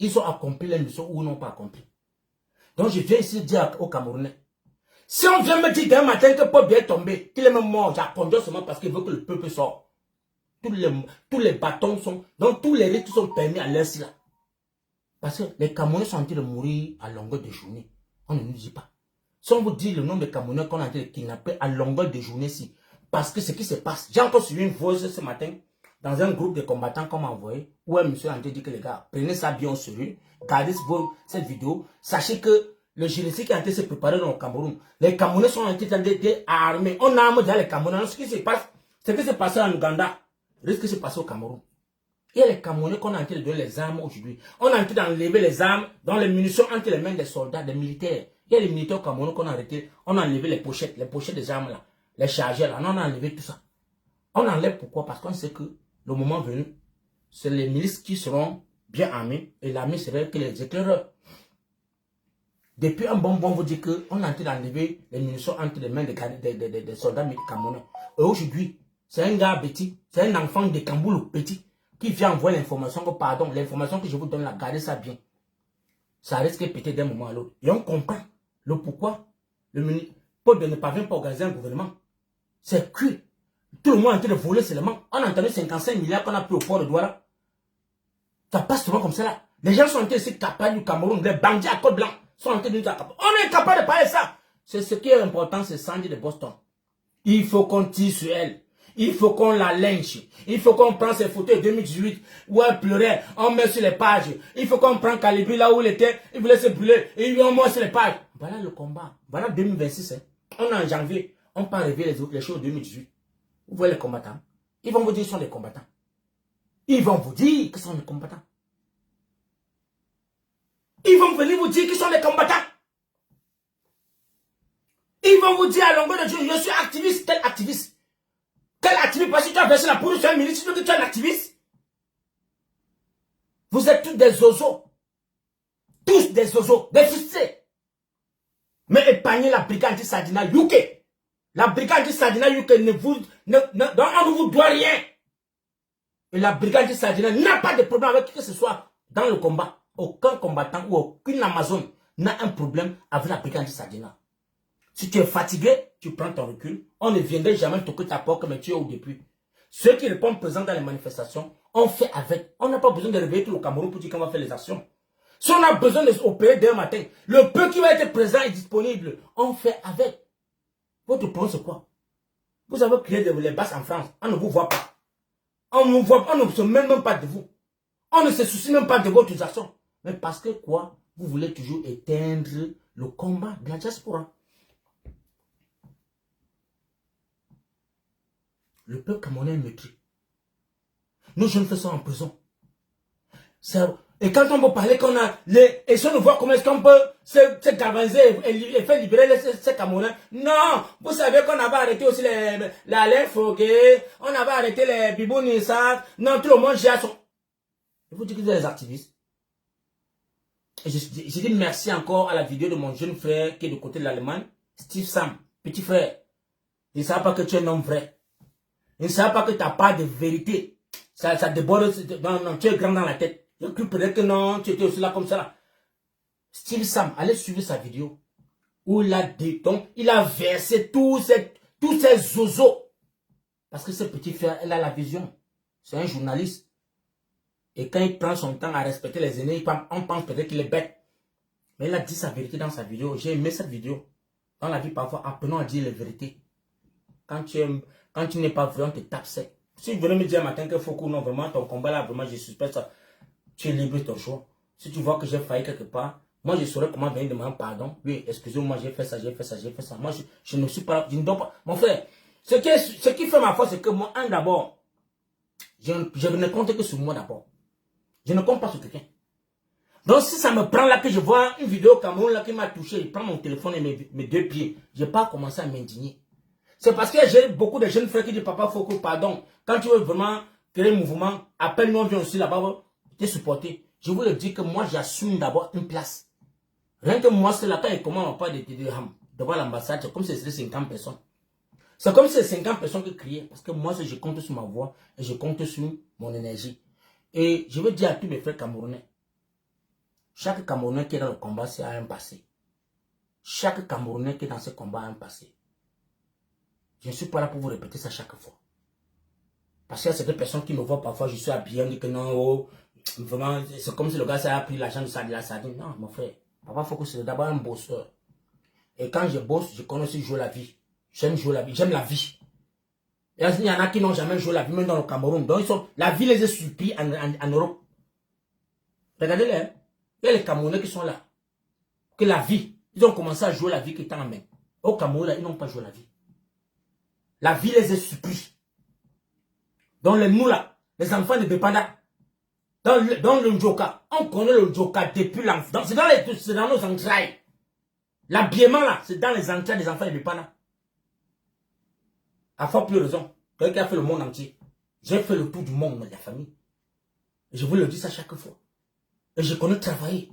Speaker 1: ils ont accompli la mission ou n'ont pas accompli. Donc je viens ici dire aux Camerounais, si on vient me dire d'un matin que Paul Biya est tombé, qu'il est même mort, j'accorde seulement parce qu'il veut que le peuple sorte. Tous les bâtons sont, donc tous les risques sont permis à l'instant là. Parce que les Camerounais sont en train de mourir à longueur de journée. On ne nous dit pas. Si on vous dit le nombre de Camerounais qu'on a en train de kidnapper à longueur de journée ici, parce que ce qui se passe, j'ai encore suivi une voix ce matin dans un groupe de combattants qu'on m'a envoyé, où un monsieur a dit que les gars, prenez ça bien au sérieux, gardez cette vidéo, sachez que le génocide qui est en train de se préparer dans le Cameroun, les Camerounais sont en train d'être armés, on arme déjà les Camerounais. Ce qui se passe, ce qui s'est passé en Ouganda, risque de se passer au Cameroun. Il y a les Camerounais qu'on a en train de donner les armes aujourd'hui. On a en train d'enlever les armes dans les munitions entre les mains des soldats, des militaires. Il y a les militaires au Cameroun qu'on a arrêté. On a enlevé les pochettes des armes là, les chargeurs là. On a enlevé tout ça. On enlève pourquoi? Parce qu'on sait que le moment venu, c'est les milices qui seront bien armées et l'armée serait que les éclaireurs. Depuis un bon vous dit qu'on a en train d'enlever les munitions entre les mains des soldats camerounais. Et aujourd'hui, c'est un gars petit, c'est un enfant de Kamboulou petit qui vient envoyer l'information que, pardon, l'information que je vous donne là, gardez ça bien. Ça risque de péter d'un moment à l'autre. Et on comprend le pourquoi le Paul Biya ne parvient pas à organiser un gouvernement. C'est que tout le monde est en train de voler seulement. On a entendu 55 milliards qu'on a pris au port de Douala. Ça passe souvent comme ça là. Les gens sont en train de se capables du Cameroun. Les bandits à Côte Blanc sont en train de nous accaparer. On est capable de parler de ça. C'est ce qui est important, c'est Sandy de Boston. Il faut qu'on tire sur elle. Il faut qu'on la lynche. Il faut qu'on prenne ses photos de 2018 où elle pleurait. On met sur les pages. Il faut qu'on prenne Calibri là où il était. Il voulait se brûler. Et on met sur les pages. Voilà le combat. Voilà 2026. Hein. On est en janvier. On peut enlever les choses de 2018. Vous voyez les combattants. Ils vont vous dire qu'ils sont des combattants. Ils vont vous dire qu'ils sont des combattants. Ils vont venir vous dire qu'ils sont des combattants. Ils vont vous dire à longueur de journée, je suis activiste. Quel activiste? Quel activiste? Parce que tu as versé la poudre sur un ministre, tu dis que tu es un activiste. Vous êtes tous des zozos. Tous des zozos, des fustés. Mais épargnez la brigade du Sadina UK. La brigade du Sadina UK on ne vous doit rien. Et la brigade du Sadina n'a pas de problème avec qui que ce soit dans le combat. Aucun combattant ou aucune Amazon n'a un problème avec la brigade du Sadina. Si tu es fatigué, tu prends ton recul. On ne viendrait jamais toquer ta porte comme tu es au début. Ceux qui répondent présents dans les manifestations, on fait avec. On n'a pas besoin de réveiller tout le Cameroun pour dire qu'on va faire les actions. Si on a besoin d'opérer demain matin, le peu qui va être présent et disponible, on fait avec. Votre plan c'est quoi? Vous avez créé les bases en France, on ne vous voit pas. On ne se mêle même pas de vous. On ne se soucie même pas de votre action. Mais parce que quoi? Vous voulez toujours éteindre le combat de la diaspora. Le peuple camerounais est meurtri. Nous jeunes faisons en prison. Et quand on peut parler qu'on a et si on voit comment est-ce qu'on peut se galvaniser et faire libérer ces Camerounais. Non, vous savez qu'on avait arrêté aussi les Alain Foguet, on avait arrêté les Bibou Nissa. Non, tout le monde gère son... Je vous dis que vous êtes des activistes. Et je dis merci encore à la vidéo de mon jeune frère qui est du côté de l'Allemagne, Steve Sam, petit frère. Il ne savent pas que tu es un homme vrai. Il ne savent pas que tu n'as pas de vérité. Ça déborde, non, tu es grand dans la tête. Il a cru peut-être que non, tu étais aussi là comme ça. Là. Steve Sam, allez suivre sa vidéo. Où il a dit, donc, il a versé tous ces zozos. Parce que ce petit frère, il a la vision. C'est un journaliste. Et quand il prend son temps à respecter les aînés, on pense peut-être qu'il est bête. Mais il a dit sa vérité dans sa vidéo. J'ai aimé cette vidéo. Dans la vie, parfois, apprenons à dire les vérités. Quand tu n'es pas vrai, on te tape sec. Si vous venez me dire un matin qu'il faut que non, vraiment, ton combat là, vraiment, je suspecte ça. Tu es libre de ton choix. Si tu vois que j'ai failli quelque part, moi je saurais comment venir demander pardon. Oui, excusez-moi, j'ai fait ça, j'ai fait ça, j'ai fait ça. Moi, je ne suis pas, je ne dois pas. Mon frère, ce qui fait ma force, c'est que moi, d'abord, je ne compte que sur moi d'abord. Je ne compte pas sur quelqu'un. Donc, si ça me prend là que je vois une vidéo au Cameroun là qui m'a touché, je prends mon téléphone et mes deux pieds, je n'ai pas commencé à m'indigner. C'est parce que j'ai beaucoup de jeunes frères qui disent, papa, faut que, pardon, quand tu veux vraiment créer un mouvement, appelle-nous, on vient aussi là-bas, te supporter. Je vous le dis que moi, j'assume d'abord une place. Rien que moi, c'est là quand il commence à parler de devant l'ambassade, c'est comme si c'était 50 personnes. C'est comme si c'était 50 personnes qui criaient. Parce que moi, je compte sur ma voix et je compte sur mon énergie. Et je veux dire à tous mes frères camerounais, Chaque Camerounais qui est dans le combat, c'est un passé. Chaque Camerounais qui est dans ce combat a un passé. Je ne suis pas là pour vous répéter ça chaque fois. Parce qu'il y a certaines personnes qui me voient parfois, je suis habillé, on dit que non, oh, vraiment, c'est comme si le gars a pris l'argent de la sardine. Non, mon frère, papa, faut que c'est d'abord un bosseur. Et quand je bosse, je connais aussi jouer la vie. J'aime jouer la vie, j'aime la vie. Et il y en a qui n'ont jamais joué la vie, même dans le Cameroun. Donc, la vie les a surpris en Europe. Regardez-les, hein. Il y a les Camerounais qui sont là. Que la vie, ils ont commencé à jouer la vie qui est en main. Au Cameroun, là, ils n'ont pas joué la vie. La vie les a surpris. Donc, nous là, les enfants de Bepanda, dans le Njoka, on connaît le Njoka depuis l'enfant. C'est dans nos entrailles. L'habillement là, c'est dans les entrailles des enfants de Bepanda. À fort plus raison, quelqu'un qui a fait le monde entier. J'ai fait le tour du monde de la famille. Et je vous le dis ça chaque fois. Et je connais travailler.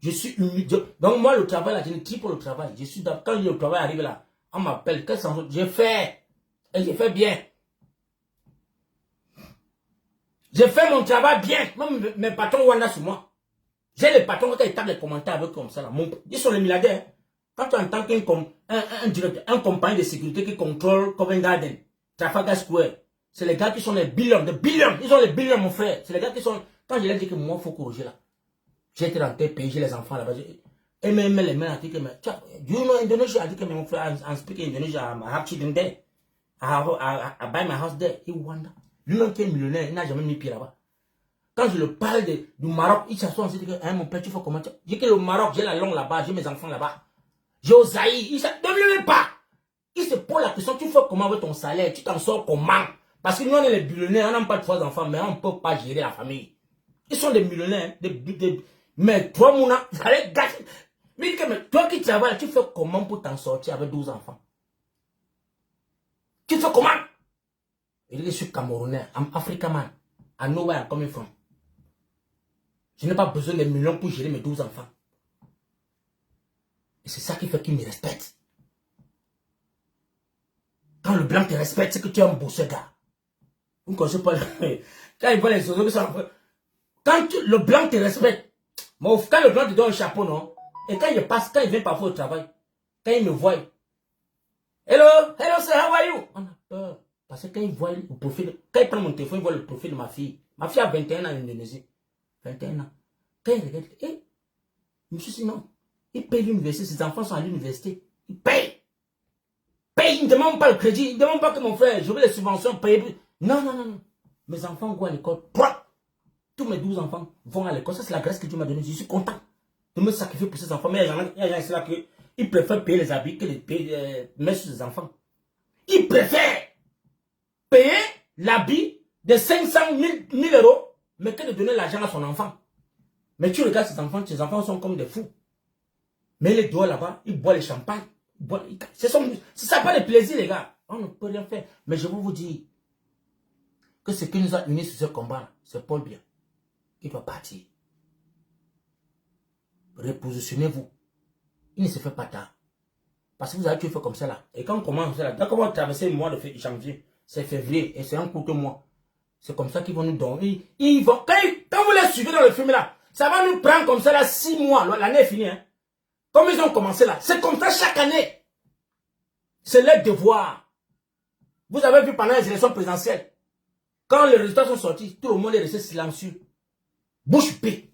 Speaker 1: Je suis humide. Donc moi, le travail là, je ne tire pour le travail. Je suis quand le travail arrive là, on m'appelle, qu'est-ce que j'ai fait? Et j'ai fait bien. J'ai fait mon travail bien. Même mes patrons Wanda sur moi. J'ai les patrons qui tapent les commentaires avec comme ça là. Ils sont les milliardaires. Quand tu entends un compagnie de sécurité qui contrôle Covent Garden, Trafalgar Square, c'est les gars qui sont les billions, ils ont les billions mon frère. C'est les gars qui sont, quand je leur dis que moi il faut corriger là. J'ai été dans tes pays, j'ai les enfants là-bas. Et même les mains, elle dit que, do you know Indonesia? Elle dit que mon frère, I'm speaking Indonesia, I have children there. I buy my house there. He wonder. Lui-même qui est millionnaire, il n'a jamais mis pied là-bas. Quand je le parle du Maroc, il s'assoit, il dit que, hein, mon père, tu fais comment? Je dis que le Maroc, j'ai la langue là-bas, j'ai mes enfants là-bas. J'ai aux Zaïre, il ne me même pas. Il se pose la question, tu fais comment avec ton salaire? Tu t'en sors comment? Parce que nous, on est les millionnaires, on n'a pas 3 enfants, mais on ne peut pas gérer la famille. Ils sont des millionnaires, mais toi, Mouna, ça allait gâcher. Mais toi qui travailles, tu fais comment pour t'en sortir avec 12 enfants? Tu fais comment? Il dit que je suis Camerounais, I'm African man. I know where I'm coming from. Je n'ai pas besoin de millions pour gérer mes 12 enfants. Et c'est ça qui fait qu'il me respecte. Quand le blanc te respecte, c'est que tu es un beau gars. Vous ne connaissez pas quand il voit les oiseaux qui sont... Quand le blanc te respecte, quand le blanc te donne un chapeau, non? Et quand il passe, quand il vient parfois au travail, quand il me voit, hello, sir, how are you? On a peur. Parce que quand il voit le profil, quand il prend mon téléphone, il voit le profil de ma fille. Ma fille a 21 ans en Indonésie. 21 ans. Quand il regarde, je me suis dit non. Il paye l'université, ses enfants sont à l'université. Il paye. Il ne demande pas le crédit, il ne demande pas que mon frère, je veux les subventions payer. Non. Mes enfants vont à l'école. Tous mes 12 enfants vont à l'école. Ça, c'est la grâce que Dieu m'a donnée. Je suis content de me sacrifier pour ces enfants. Mais il y a des gens qui préfèrent payer les habits que les mettre sur les enfants. Ils préfèrent payer l'habit de 500 000 euros, mais que de donner l'argent à son enfant. Mais tu regardes ces enfants sont comme des fous. Mais les doigts là-bas, ils boivent les champagnes. C'est ça pas le plaisir, les gars. On ne peut rien faire. Mais je vous dis que ce qui nous a unis sur ce combat, c'est Paul Biya. Il doit partir. Repositionnez-vous. Il ne se fait pas tard. Parce que vous avez tout fait comme ça là. Et quand on commence là, quand on va traverser le mois de janvier, c'est février, et c'est un court mois. C'est comme ça qu'ils vont nous donner. Ils vont, quand vous les suivez dans le film là, ça va nous prendre comme ça là 6 mois. L'année est finie. Hein. Comme ils ont commencé là. C'est comme ça chaque année. C'est leur devoir. Vous avez vu pendant les élections présidentielles, quand les résultats sont sortis, tout le monde est resté silencieux. Bouche bée.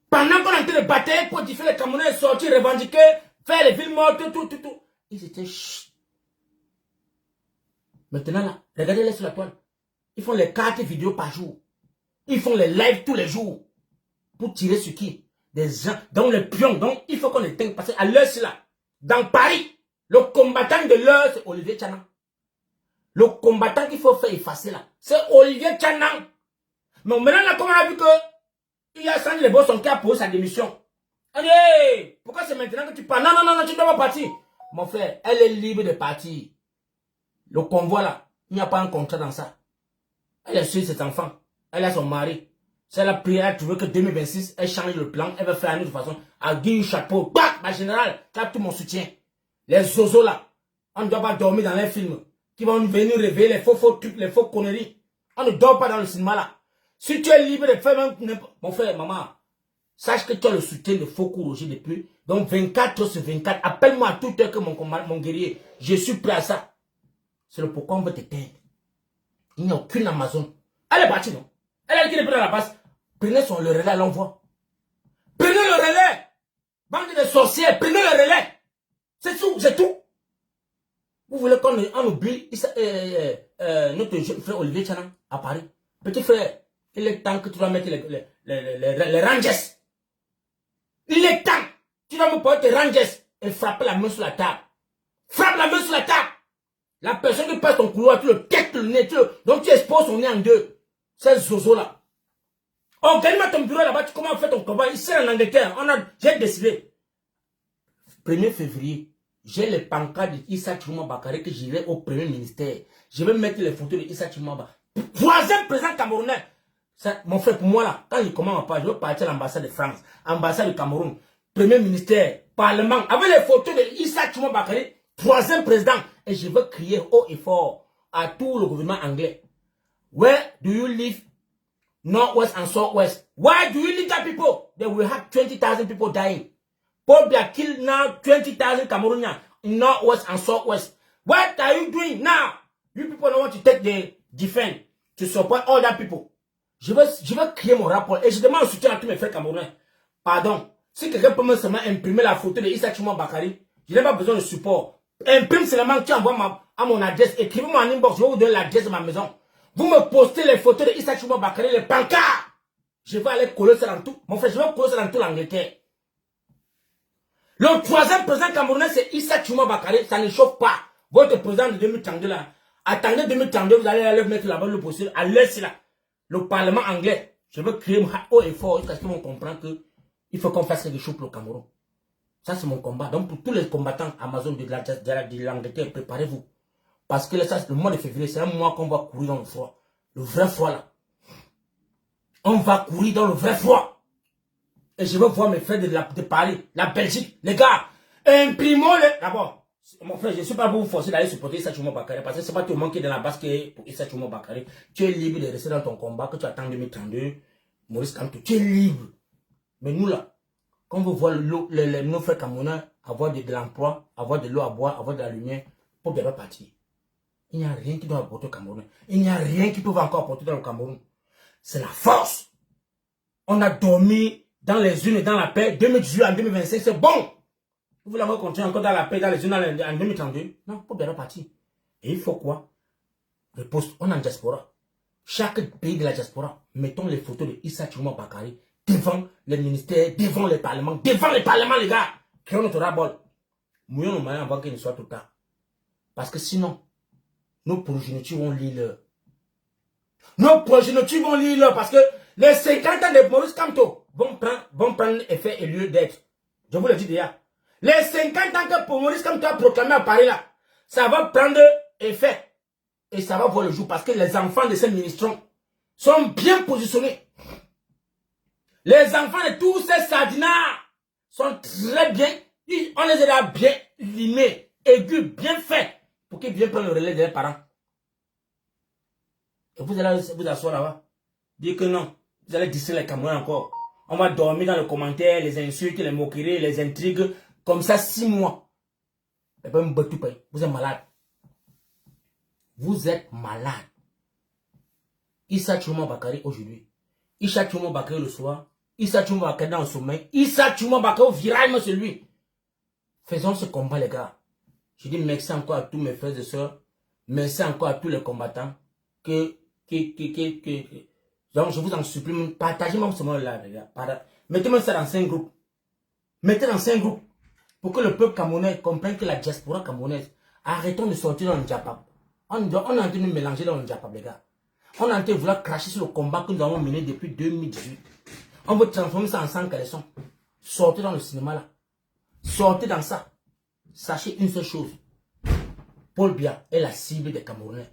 Speaker 1: Pendant qu'on était de bataille pour diffuser les Camerounais, sortir, revendiquer, faire les villes mortes, tout. Ils étaient chut. Maintenant là, regardez-les sur la toile. Ils font les 4 vidéos par jour. Ils font les lives tous les jours. Pour tirer sur qui? Des gens, dans les pions. Donc il faut qu'on éteigne. Parce qu'à l'heure c'est là, dans Paris, le combattant de l'heure c'est Olivier Tchanan. Le combattant qu'il faut faire effacer là, c'est Olivier Tchanan. Mais maintenant là, comme on a vu que il y a Sandrine Lebosson qui a posé sa démission. Allez, pourquoi c'est maintenant que tu parles? Non, tu ne dois pas partir. Mon frère, elle est libre de partir. Le convoi là, il n'y a pas un contrat dans ça. Elle a suivi ses enfants. Elle a son mari. Si elle a prié, elle a trouvé que 2026, elle change le plan. Elle va faire une autre façon. Elle dit un chapeau. Bah, ma générale, tu as tout mon soutien. Les zozos là, on ne doit pas dormir dans les films. Qui vont venir réveiller les faux trucs, les faux conneries. On ne dort pas dans le cinéma là. Si tu es libre de faire même... Mon frère, maman, Sache que tu as le soutien de Foko Roger depuis. Donc 24 sur 24. Appelle-moi à toute heure que mon guerrier. Je suis prêt à ça. C'est le pourquoi on veut t'éteindre. Il n'y a aucune Amazon. Elle est partie, non? Elle qui est prise à la base. Prenez le relais à l'envoi. Prenez le relais. Bande de sorcières, prenez le relais. C'est tout, c'est tout. Vous voulez qu'on oublie notre jeune frère Olivier Tchanan à Paris. Petit frère, il est temps que tu dois mettre les Rangers. Il est temps. Tu dois me porter tes Rangers et frapper la main sur la table. Frappe la main sur la table. La personne qui passe ton couloir, tu le têtes le nez, donc tu exposes son nez en deux. C'est zozo là. Organise ton bureau là-bas, tu commences à faire ton combat. Ici en Angleterre, j'ai décidé. 1er février, j'ai les pancartes d'Issa Tchouma Bakary que j'irai au premier ministère. Je vais mettre les photos d'Issa Tchouma Bakary. Troisième président camerounais. Ça, mon frère, pour moi là, quand il commence à parler, je vais partir à l'ambassade de France, ambassade du Cameroun, premier ministère, parlement, avec les photos d'Issa Tchouma Bakary, troisième président. Et je veux crier haut et fort à tout le gouvernement anglais. Where do you live? Northwest and Southwest. Why do you leave that people? They will have 20,000 people dying. Paul Biya killed now 20,000 Cameroonians in Northwest and Southwest. What are you doing now? You people don't want to take the defense to support all that people. Je vais créer mon rapport et je demande soutien à tous mes frères camerounais. Pardon. Si quelqu'un peut me seulement imprimer la photo de Issa Tchouma Bakary, je n'ai pas besoin de support. Imprime seulement, tu envoies à mon adresse. Écrivez-moi en inbox, je vais vous donner l'adresse de ma maison. Vous me postez les photos de Issa Tchouma Bakary, les pancartes. Je vais aller coller ça dans tout. Mon frère, je vais coller ça dans tout l'Angleterre. Le troisième président camerounais, c'est Issa Tchouma Bakary. Ça ne chauffe pas. Votre président de 2032 là. Attendez 2032, vous allez aller mettre là-bas le possible. À l'est là. Le parlement anglais. Je veux crier haut et fort jusqu'à ce qu'on comprenne qu'il faut qu'on fasse quelque chose pour le Cameroun. Ça, c'est mon combat. Donc, pour tous les combattants Amazon de l'Angleterre, préparez-vous. Parce que là, ça, le mois de février, c'est un mois qu'on va courir dans le froid. Le vrai froid, là. On va courir dans le vrai froid. Et je veux voir mes frères de Paris, la Belgique, les gars. Imprimons-les. D'abord, mon frère, je ne suis pas pour vous forcer d'aller supporter Issa Tchouma Bakary. Parce que ce n'est pas tout le monde qui est dans la basket pour Issa Tchouma Bakary. Tu es libre de rester dans ton combat que tu attends en 2032. Maurice Kamto, tu es libre. Mais nous, là, quand on veut voir nos frères camerounais avoir de l'emploi, avoir de l'eau à boire, avoir de la lumière, pour bien partir. Il n'y a rien qui doit apporter au Cameroun. Il n'y a rien qui peut encore apporter dans le Cameroun. C'est la force. On a dormi dans les unes et dans la paix. 2018 en 2025, c'est bon. Vous voulez encore continuer encore dans la paix, dans les unes en 2032? Non, pour bien partir. Et il faut quoi? Riposte. On est en diaspora. Chaque pays de la diaspora, mettons les photos de Issa Tchouma Bakary devant les ministères, devant les parlements, les gars. Créons notre rabol. Mouillons nos mains avant qu'il ne soit tout tard. Parce que sinon, nos progénitures vont lire l'heure. Nos progénitures vont lire l'heure parce que les 50 ans de Maurice Kamto vont prendre effet et lieu d'être. Je vous le dis déjà. Les 50 ans que Maurice Kamto a proclamé à Paris là, ça va prendre effet. Et ça va voir le jour parce que les enfants de ces ministrons sont bien positionnés. Les enfants de tous ces sardinards sont très bien. On les a bien limés, aigus, bien faits. Pour qu'ils viennent prendre le relais des parents. Et vous allez vous asseoir là-bas. Dire que non. Vous allez distraire les Camerounais encore. On va dormir dans les commentaires, les insultes, les moqueries, les intrigues. Comme ça, 6 mois. Et puis, vous êtes malade. Vous êtes malade. Issa Tchouma Bakary aujourd'hui. Issa Tchouma Bakary le soir. Issa Tchouma Bakary dans le sommeil. Issa Tchouma Bakary au virage, c'est lui. Faisons ce combat, les gars. Je dis merci encore à tous mes frères et sœurs. Merci encore à tous les combattants. Donc, je vous en supplie, partagez-moi ce moment-là, les gars. Mettez-moi ça dans 5 groupes. Mettez dans 5 groupes. Pour que le peuple camerounais comprenne que la diaspora camerounaise, arrêtons de sortir dans le Djapap. On est en train de mélanger dans le Djapap, les gars. On est en train de vouloir cracher sur le combat que nous avons mené depuis 2018. On veut transformer ça en 100 caleçons. Sortez dans le cinéma là. Sortez dans ça. Sachez une seule chose. Paul Biya est la cible des Camerounais.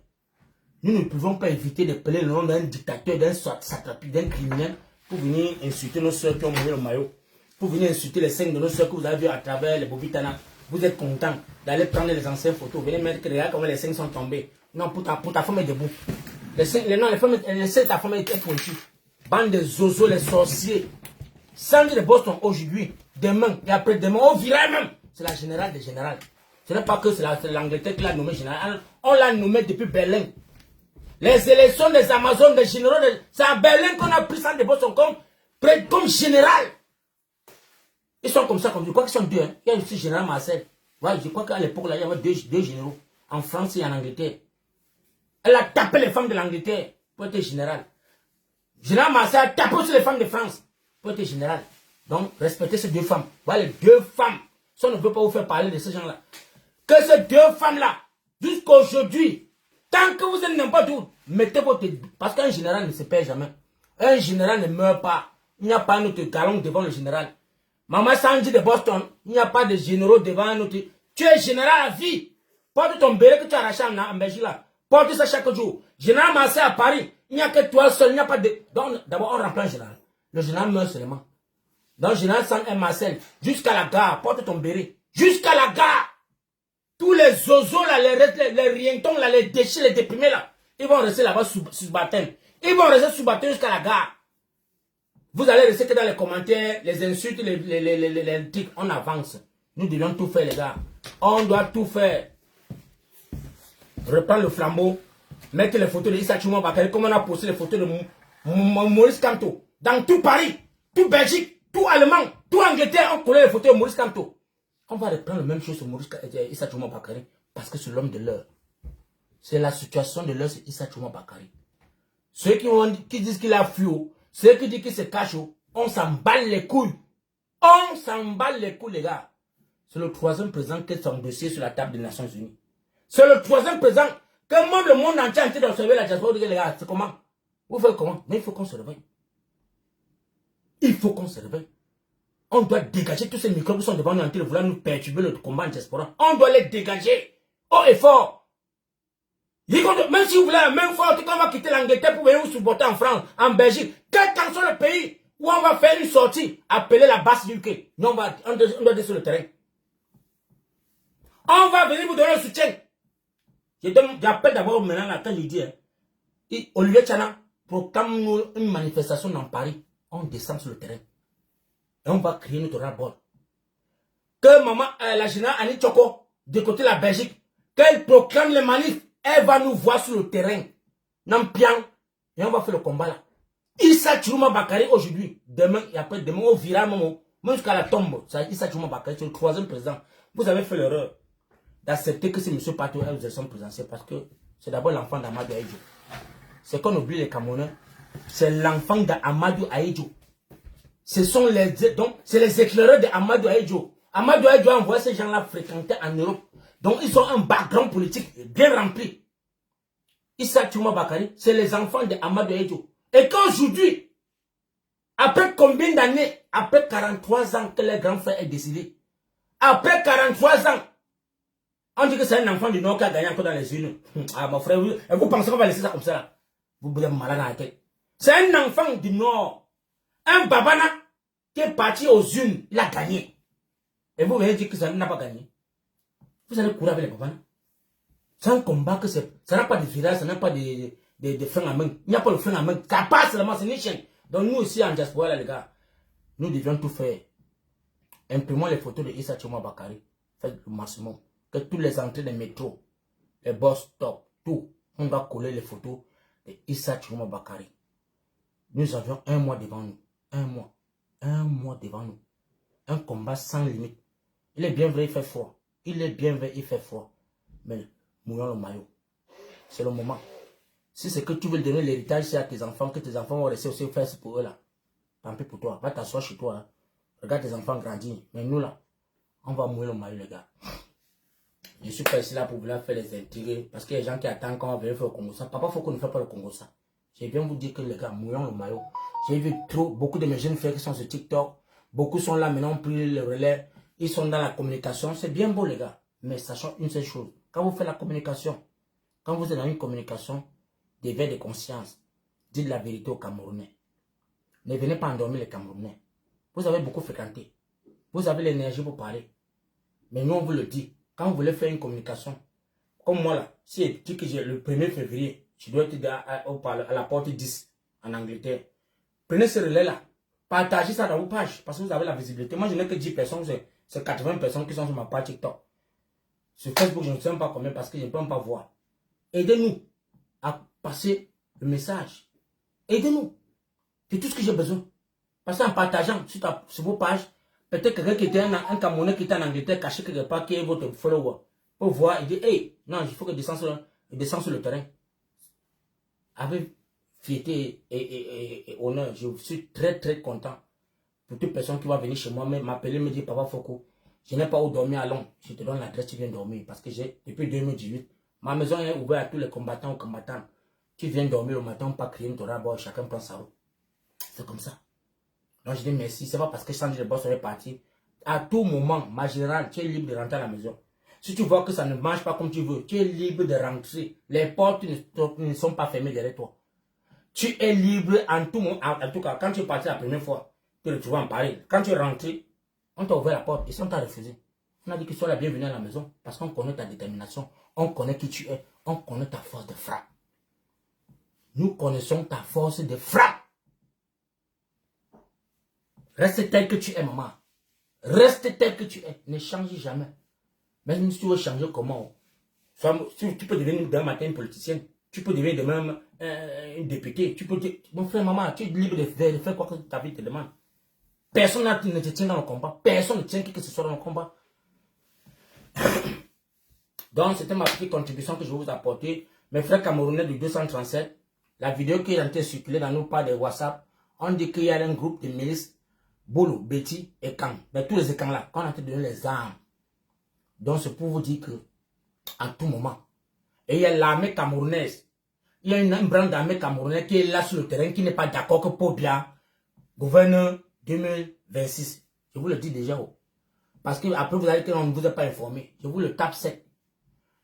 Speaker 1: Nous ne pouvons pas éviter de peler le nom d'un dictateur, d'un satrapi, d'un criminel pour venir insulter nos soeurs qui ont mouillé le maillot. Pour venir insulter les 5 de nos soeurs que vous avez vu à travers les Bobitana. Vous êtes content d'aller prendre les anciennes photos. Venez mettre que regarde comment les 5 sont tombés. Non, pour ta femme est debout. Les 5 ta femme est pointue. Bande de zozos, les sorciers. Sandy de Boston aujourd'hui, demain et après-demain, on virait même. C'est la générale des générales. Ce n'est pas que c'est l'Angleterre qui l'a nommé général. On l'a nommé depuis Berlin. Les élections des Amazones, des généraux, c'est à Berlin qu'on a pris Sandy de Boston comme général. Ils sont comme ça, je crois qu'ils sont deux. Hein. Il y a aussi le général Marcel. Ouais, je crois qu'à l'époque, il y avait deux généraux. En France et en Angleterre. Elle a tapé les femmes de l'Angleterre pour être général. Général Marcel a tapé sur les femmes de France pour être général. Donc, respectez ces deux femmes. Voilà les deux femmes. Ça, on ne peut pas vous faire parler de ces gens-là. Que ces deux femmes-là, jusqu'à aujourd'hui, tant que vous êtes n'importe où, mettez votre... Parce qu'un général ne se perd jamais. Un général ne meurt pas. Il n'y a pas notre galon devant le général. Maman Sandy de Boston, il n'y a pas de généraux devant notre... Tu es général à vie. Porte ton béret que tu as arraché en Belgique là. Porte ça chaque jour. Général Marseille à Paris, il n'y a que toi seul, il n'y a pas de... Donc, d'abord, on remplace le général. Le général meurt seulement. Donc, général San Marcel, jusqu'à la gare, porte ton béret. Jusqu'à la gare. Tous les zozos là, les rientons là, les déchets, les déprimés là, ils vont rester là-bas sous baptême. Ils vont rester sous baptême jusqu'à la gare. Vous allez rester que dans les commentaires, les insultes, les trucs. On avance. Nous devons tout faire, les gars. On doit tout faire. Reprendre le flambeau. Mettre les photos de Issa Chouma Bakary, comme on a posté les photos de Maurice Kamto. Dans tout Paris, tout Belgique, tout Allemand, tout Angleterre, on collait les photos de Maurice Kamto. On va reprendre la même chose sur Issa Chouma Bakary. Parce que c'est l'homme de l'heure. C'est la situation de l'heure, c'est Issa Chouma Bakary. Ceux qui disent qu'il a fui, ceux qui disent qu'il se cache, on s'emballe les couilles. On s'emballe les couilles, les gars. C'est le troisième président qui est son dossier sur la table des Nations Unies. C'est le troisième président que même le monde entier a été d'observer la diaspora. Les gars, c'est comment? Vous faites comment? Mais il faut qu'on se réveille. Il faut qu'on se réveille. On doit dégager tous ces microbes qui sont devant nous en train de vouloir nous perturber le combat en diaspora. On doit les dégager. Haut et fort. Même si vous voulez la même fois, on va quitter l'Angleterre pour venir vous supporter en France, en Belgique, quel qu'en soit le pays où on va faire une sortie, appeler la base du UK. Nous, on doit être sur le terrain. On va venir vous donner le soutien. J'appelle d'abord maintenant, là, quand je dis, Olivier Tchana proclame une manifestation dans Paris. On descend sur le terrain. Et on va créer notre rapport. Que maman, la générale Annie Tchoko, de côté de la Belgique, qu'elle proclame les manifs, elle va nous voir sur le terrain. Nampian. Et on va faire le combat là. Issa Chouma Bakary aujourd'hui, demain et après-demain, on vira même jusqu'à la tombe. Issa Chouma Bakary, c'est le troisième président. Vous avez fait l'erreur d'accepter que c'est M. Pato à l'élection présidentielle parce que c'est d'abord l'enfant d'Amadou Aïdjo. C'est qu'on oublie les Camerounais. C'est l'enfant d'Amadou Aïdjo. Ce sont c'est les éclaireurs d'Amadou Aïdjo. Amadou Aïdjo a envoyé ces gens-là fréquenter en Europe. Donc ils ont un background politique bien rempli. Issa Chouma Bakary, c'est les enfants d'Amadou Aïdjo. Et qu'aujourd'hui, après combien d'années, après 43 ans que le grand frère est décédé, après 43 ans, on dit que c'est un enfant du Nord qui a gagné encore dans les urnes. Ah, mon frère, vous pensez qu'on va laisser ça comme ça là? Vous êtes malade dans la tête. C'est un enfant du Nord. Un babana qui est parti aux urnes, il a gagné. Et vous venez dire que ça n'a pas gagné. Vous allez courir avec les babanas. C'est un combat que ça n'a pas de virage, ça n'a pas de frein à main. Il n'y a pas de frein à main. Ça passe seulement, c'est une chaîne. Donc nous aussi en diaspora, là, les gars, nous devions tout faire. Imprimons les photos de Issa Chouma Bakary. Faites le maximum. Que tous les entrées des métros, les bus stop, tout, on va coller les photos de Issa Chouma Bakary. Nous avions un mois devant nous. Un mois. Un mois devant nous. Un combat sans limite. Il est bien vrai, il fait froid. Il est bien vrai, il fait froid. Mais mouillons le maillot. C'est le moment. Si c'est que tu veux donner l'héritage à tes enfants, que tes enfants vont rester aussi faire pour eux là. Tant pis pour toi. Va t'asseoir chez toi. Hein. Regarde tes enfants grandir. Mais nous là, on va mouiller le maillot les gars. Je suis pas ici là pour vouloir faire les intérêts. Parce qu'il y a des gens qui attendent qu'on va venir faire le Congo ça. Papa, il faut qu'on ne fasse pas le Congo ça. Je viens vous dire que les gars, mouillons le maillot. J'ai vu beaucoup de mes jeunes frères qui sont sur TikTok. Beaucoup sont là maintenant, ont pris le relais. Ils sont dans la communication. C'est bien beau les gars. Mais sachant une seule chose. Quand vous faites la communication, quand vous êtes dans une communication, d'éveil de conscience, dites la vérité aux Camerounais. Ne venez pas endormir les Camerounais. Vous avez beaucoup fréquenté. Vous avez l'énergie pour parler. Mais nous, on vous le dit. Quand vous voulez faire une communication, comme moi là, si je dis que le 1er février, je dois être à la porte 10 en Angleterre. Prenez ce relais là. Partagez ça dans vos pages parce que vous avez la visibilité. Moi, je n'ai que 10 personnes, c'est 80 personnes qui sont sur ma page TikTok. Sur Facebook, je ne sais même pas combien parce que je ne peux même pas voir. Aidez-nous à passer le message. Aidez-nous. C'est tout ce que j'ai besoin. Parce qu'en partageant sur vos pages, peut-être quelqu'un qui était un Camerounais qui était en Angleterre, caché quelque part, qui est votre follower, pour voir et dire, hey, non, il faut que je descende sur le terrain. Avec fierté et honneur, je suis très très content pour toute personne qui va venir chez moi, m'appeler, me dire, Papa Foko, je n'ai pas où dormir à Londres, je te donne l'adresse, tu viens dormir. Parce que depuis 2018, ma maison est ouverte à tous les combattants ou combattantes. Tu viens dormir le matin, pas crier, tu auras chacun prend sa route. C'est comme ça. Donc je dis merci, c'est pas parce que Sandra le boss est parti. À tout moment, ma générale, tu es libre de rentrer à la maison. Si tu vois que ça ne marche pas comme tu veux, tu es libre de rentrer. Les portes ne sont pas fermées derrière toi. Tu es libre en tout moment. En tout cas, quand tu es parti la première fois, tu vas en parler. Quand tu es rentré, on t'a ouvert la porte et si on t'a refusé. On a dit que tu sois la bienvenue à la maison parce qu'on connaît ta détermination, on connaît qui tu es, on connaît ta force de frappe. Nous connaissons ta force de frappe. Reste tel que tu es, maman. Reste tel que tu es. Ne change jamais. Même si tu veux changer comment. Tu peux devenir demain matin une politicienne. Tu peux devenir demain une députée. Tu peux dire, mon frère, maman, tu es libre de faire quoi que ta vie te demande. Personne ne te tient dans le combat. Personne ne tient qui que ce soit dans le combat. Donc, c'était ma petite contribution que je vais vous apporter. Mes frères camerounais du 237, la vidéo qui est en train de circuler dans nos pages de WhatsApp, on dit qu'il y a un groupe de milices, Boulou, Betty et Kang. Mais tous les écans là, quand on a donné les armes. Donc, c'est pour vous dire que, en tout moment, et il y a l'armée camerounaise, il y a une branche d'armée camerounaise qui est là sur le terrain, qui n'est pas d'accord que Pobia gouverne 2026. Je vous le dis déjà. Parce que après vous allez dire qu'on ne vous a pas informé. Je vous le tape sec.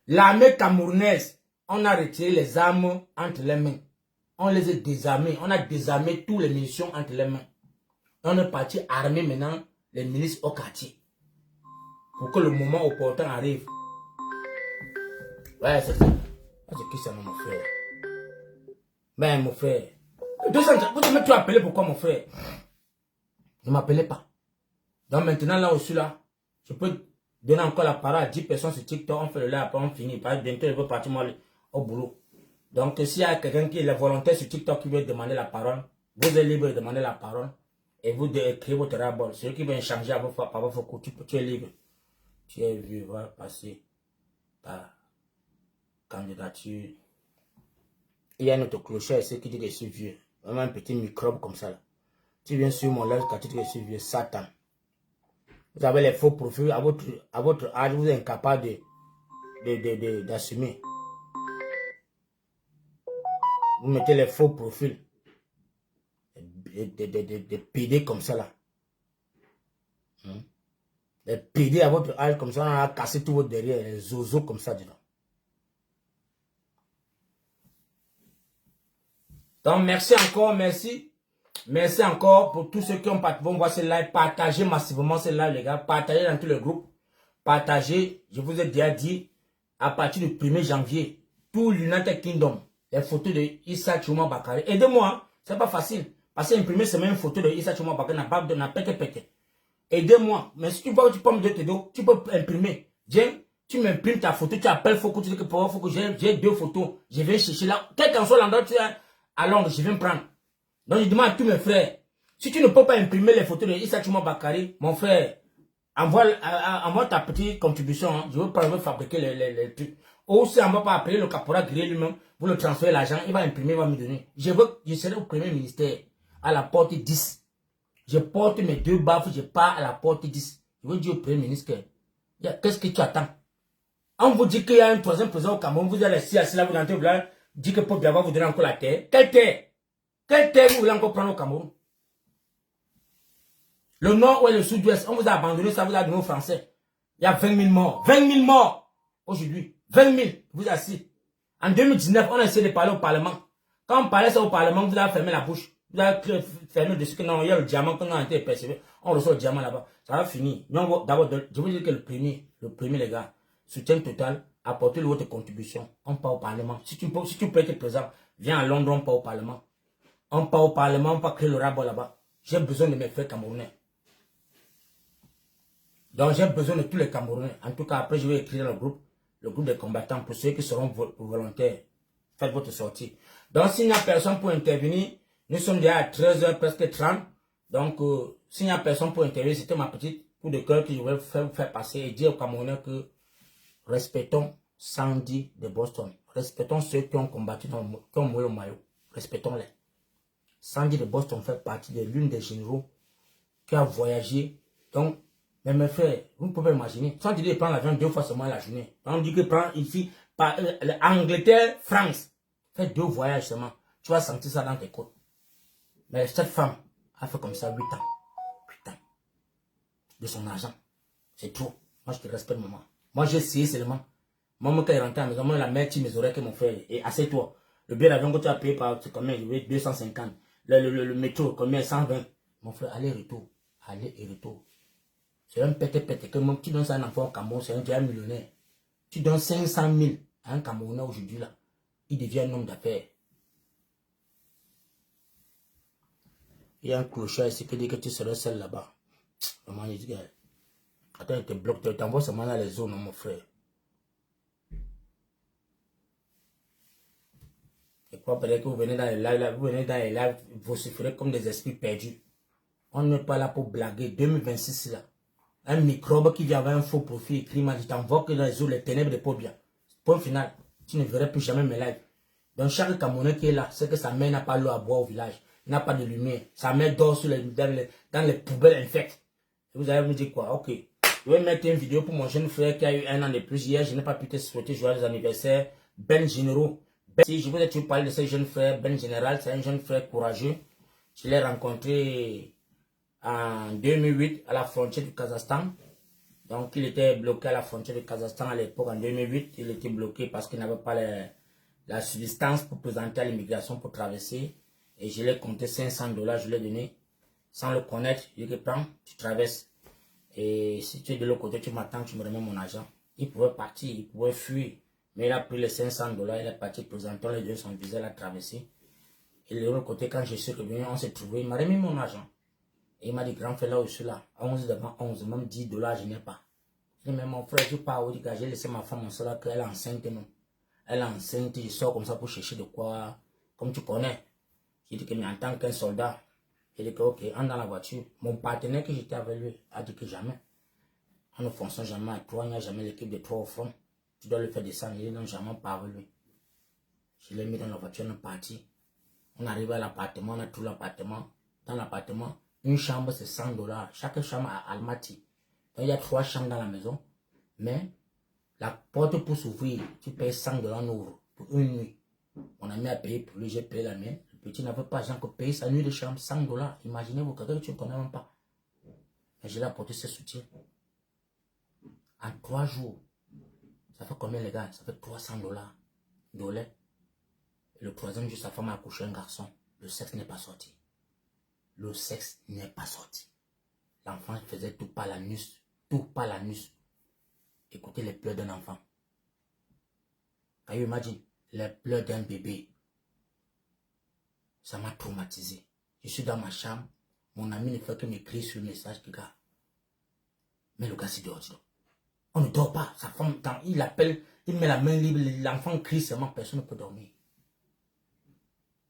Speaker 1: L'armée camerounaise, on a retiré les armes entre les mains. On les a désarmés. On a désarmé tous les munitions entre les mains. On est parti armer maintenant les milices au quartier. Pour que le moment opportun arrive. Ouais, c'est ça. C'est qui ça, mon frère? Mais mon frère. Vous m'avez appelé pourquoi, mon frère? Ne m'appelez pas. Donc maintenant, là aussi, là, je peux donner encore la parole à 10 personnes sur TikTok. On fait le live, après on finit. Bientôt, je veux partir moi, au boulot. Donc, s'il y a quelqu'un qui est la volontaire sur TikTok qui veut demander la parole, vous êtes libre de demander la parole. Et vous écrivez votre rapport. Celui qui veut échanger avec vous, tu es libre. Tu es vu, va passer ta candidature. Il y a notre clocher ici qui dit que je suis vieux. Vraiment un petit microbe comme ça. Là. Tu viens sur mon live quand tu dis que je suis vieux. Satan. Vous avez les faux profils. À votre âge, vous êtes incapable d'assumer. Vous mettez les faux profils. Des PD comme ça là. Des PD à votre âge comme ça, on a cassé tout votre derrière, les zozos comme ça dedans. Donc merci encore, merci. Merci encore pour tous ceux qui vont voir ce live. Partagez massivement ce live les gars. Partagez dans tous les groupes. Partagez, je vous ai déjà dit, à partir du 1er janvier, tout l'United Kingdom, les photos de Issa Chouma Bakary. Aidez-moi, c'est pas facile. Parce qu'imprimer seulement une photo de Issa Chouma Bakary n'a pas pété. Aidez-moi. Mais si tu vois que tu peux me donner tes dos, tu peux imprimer. Viens, tu m'imprimes ta photo, tu appelles Foko, tu dis que pour Foko, j'ai 2 photos. Je vais chercher là. Quel qu'en soit l'endroit tu es à Londres, je vais me prendre. Donc je demande à tous mes frères, si tu ne peux pas imprimer les photos de Issa Chouma Bakary, mon frère, envoie ta petite contribution. Hein. Je veux fabriquer les trucs. Ou si on ne va pas appeler le caporal grillé lui-même, vous le transférez l'argent, il va imprimer, il va me donner. Je serai au premier ministère, à la porte 10. Je porte mes 2 baffes, je pars à la porte 10. Je veux dire au premier ministre, qu'est-ce que tu attends? On vous dit qu'il y a un 3e président au Cameroun, vous allez assis là, vous entrez, vous dites que Paul Biya va vous donner encore la terre. Quelle terre? Quelle terre vous voulez encore prendre au Cameroun? Le nord ou le sud-ouest, on vous a abandonné, ça vous a donné aux Français. Il y a 20 000 morts. 20 000 morts aujourd'hui. 20 000, vous assis. En 2019, on a essayé de parler au Parlement. Quand on parlait ça au Parlement, vous avez fermé la bouche. Vous avez fermé dessus que non, il y a le diamant qu'on a été percevé. On reçoit le diamant là-bas. Ça va finir. D'abord, je vous dis que le premier, les gars, soutien total, apportez votre contribution. On part au Parlement. Si tu peux être présent, viens à Londres, on part au Parlement. On part au Parlement, on part créer le rabot là-bas. J'ai besoin de mes frères camerounais. Donc j'ai besoin de tous les Camerounais. En tout cas, après je vais écrire dans le groupe des combattants pour ceux qui seront volontaires. Faites votre sortie. Donc s'il n'y a personne pour intervenir, nous sommes déjà à 13h presque 30. Donc s'il n'y a personne pour intervenir, c'était ma petite coup de cœur que je voulais faire passer et dire aux Camerounais que respectons Sandy de Boston. Respectons ceux qui ont combattu, qui ont mouillé le maillot. Respectons-les. Sandy de Boston fait partie de l'une des généraux qui a voyagé. Donc, mais mes frères, vous ne pouvez pas imaginer. Sandy de prend l'avion 2 fois seulement la journée. On dit que prend ici, par Angleterre, France. Fait 2 voyages seulement. Tu vas sentir ça dans tes côtes. Mais cette femme a fait comme ça 8 ans. 8 ans. De son argent. C'est trop. Moi, je te respecte, maman. Moi, j'ai essayé seulement. Moi, quand il rentre à la maison, moi, la mère tire mes oreilles que mon frère. Et assieds-toi. Le billet d'avion que tu as payé par, c'est combien? 250. Le métro, combien? 120. Mon frère, aller-retour. Aller et retour. C'est un pète que même tu donnes ça à un enfant au Cameroun, c'est un millionnaire. Tu donnes 500 000 à un Camerounais aujourd'hui là. Il devient un homme d'affaires. Il y a un clochard ici qui dit que tu serais seul là-bas. Maman, il dit, attends, il te bloque, tu t'envoies seulement dans les zones, mon frère. Et quoi, peut-être que vous venez dans les lives, vous souffrez comme des esprits perdus. On n'est pas là pour blaguer. 2026 là. Un microbe qui vient avec un faux profil, climat, je t'envoie que dans les eaux, les ténèbres de Pobia. Point final. Tu ne verrais plus jamais mes lives. Donc chaque Camerounais qui est là, c'est que sa mère n'a pas l'eau à boire au village. N'a pas de lumière. Sa mère dort dans les poubelles infectes. Et vous allez me dire quoi? Ok. Je vais mettre une vidéo pour mon jeune frère qui a eu 1 an de plus hier. Je n'ai pas pu te souhaiter joyeux anniversaire. Ben Généraux. Si je vous ai toujours parlé de ce jeune frère, Ben Général, c'est un jeune frère courageux. Je l'ai rencontré en 2008 à la frontière du Kazakhstan. Donc il était bloqué à la frontière du Kazakhstan à l'époque en 2008. Il était bloqué parce qu'il n'avait pas la subsistance pour présenter à l'immigration pour traverser. Et je l'ai compté 500 $, je l'ai donné sans le connaître. Je lui ai dit, prends, tu traverses. Et si tu es de l'autre côté, tu m'attends, tu me remets mon argent. Il pouvait partir, il pouvait fuir. Mais il a pris les 500 $, il est parti présentant les deux son visa, il a traversé. Et de l'autre côté, quand je suis revenu, on s'est trouvé, il m'a remis mon argent. Et il m'a dit, grand frère, là où je suis là, 11 devant 11, même 10 $, je n'ai pas. Je dis, mais mon frère, je pars où, j'ai laissé ma femme en cela, qu'elle est enceinte, non. Elle est enceinte, je sors comme ça pour chercher de quoi, comme tu connais. J'ai dit que, mais en tant qu'un soldat, j'ai dit que, ok, on dans la voiture. Mon partenaire que j'étais avec lui a dit que jamais. On ne fonctionne jamais à 3, il n'y a jamais l'équipe de 3 au front. Tu dois le faire descendre, il dit non, jamais pas avec lui. Je l'ai mis dans la voiture, on est parti. On arrive à l'appartement, on a tout l'appartement. Dans l'appartement, une chambre c'est 100 $. Chaque chambre à Almaty. Donc il y a 3 chambres dans la maison. Mais la porte pour s'ouvrir, tu payes 100 $, on ouvre pour une nuit. On a mis à payer pour lui, j'ai payé la mienne. Le petit n'avait pas l'argent pour payer sa nuit de chambre, 100 $. Imaginez-vous, quelqu'un que tu ne connais même pas. Mais je l'ai apporté ce soutien. En 3 jours, ça fait combien les gars? Ça fait 300 $ de lait. Et le 3e jour, sa femme a accouché un garçon. Le sexe n'est pas sorti. Le sexe n'est pas sorti. L'enfant faisait tout par l'anus. Tout par l'anus. Écoutez les pleurs d'un enfant. Can you imagine? Les pleurs d'un bébé. Ça m'a traumatisé. Je suis dans ma chambre. Mon ami ne fait que m'écrire sur le message. Gars. Mais le gars c'est dehors. On ne dort pas. Sa femme, il appelle, il met la main libre. L'enfant crie seulement. Personne ne peut dormir.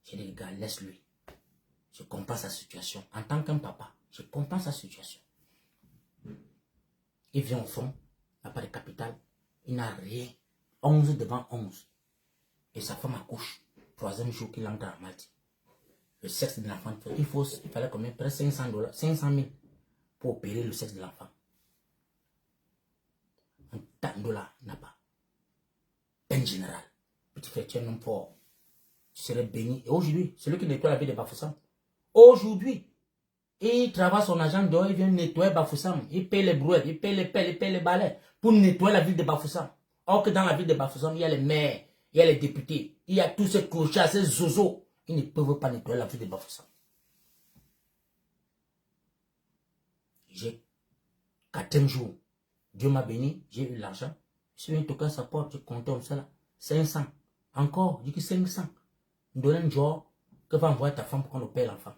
Speaker 1: J'ai dit, les gars, laisse-lui. Je comprends sa situation. En tant qu'un papa, je comprends sa situation. Il vient au fond, il n'a pas de capital, il n'a rien. 11 devant 11. Et sa femme accouche. 3e jour qu'il entre à Malte. Le sexe de l'enfant, il fallait combien? Presque 500 $, 500 000 pour opérer le sexe de l'enfant. Un tas de dollars n'a pas. Ben Général. Petit frère, tu es un homme fort. Tu serais béni. Et aujourd'hui, celui qui nettoie la ville de Bafoussam. Aujourd'hui, il travaille son agent dehors, il vient nettoyer Bafoussam. Il paye les brouettes, il paye les pelles, il paye les balais pour nettoyer la ville de Bafoussam. Or que dans la ville de Bafoussam, il y a les maires, il y a les députés, il y a tous ces clochards, ces zozos. Ils ne peuvent pas nettoyer la ville de Bafoussam. J'ai 4e jour. Dieu m'a béni, j'ai eu l'argent. Je suis venu toquer à sa porte, je comptais comme ça là. 500. Encore, je dis que 500. Donne un jour que va envoyer ta femme pour qu'on le paye l'enfant.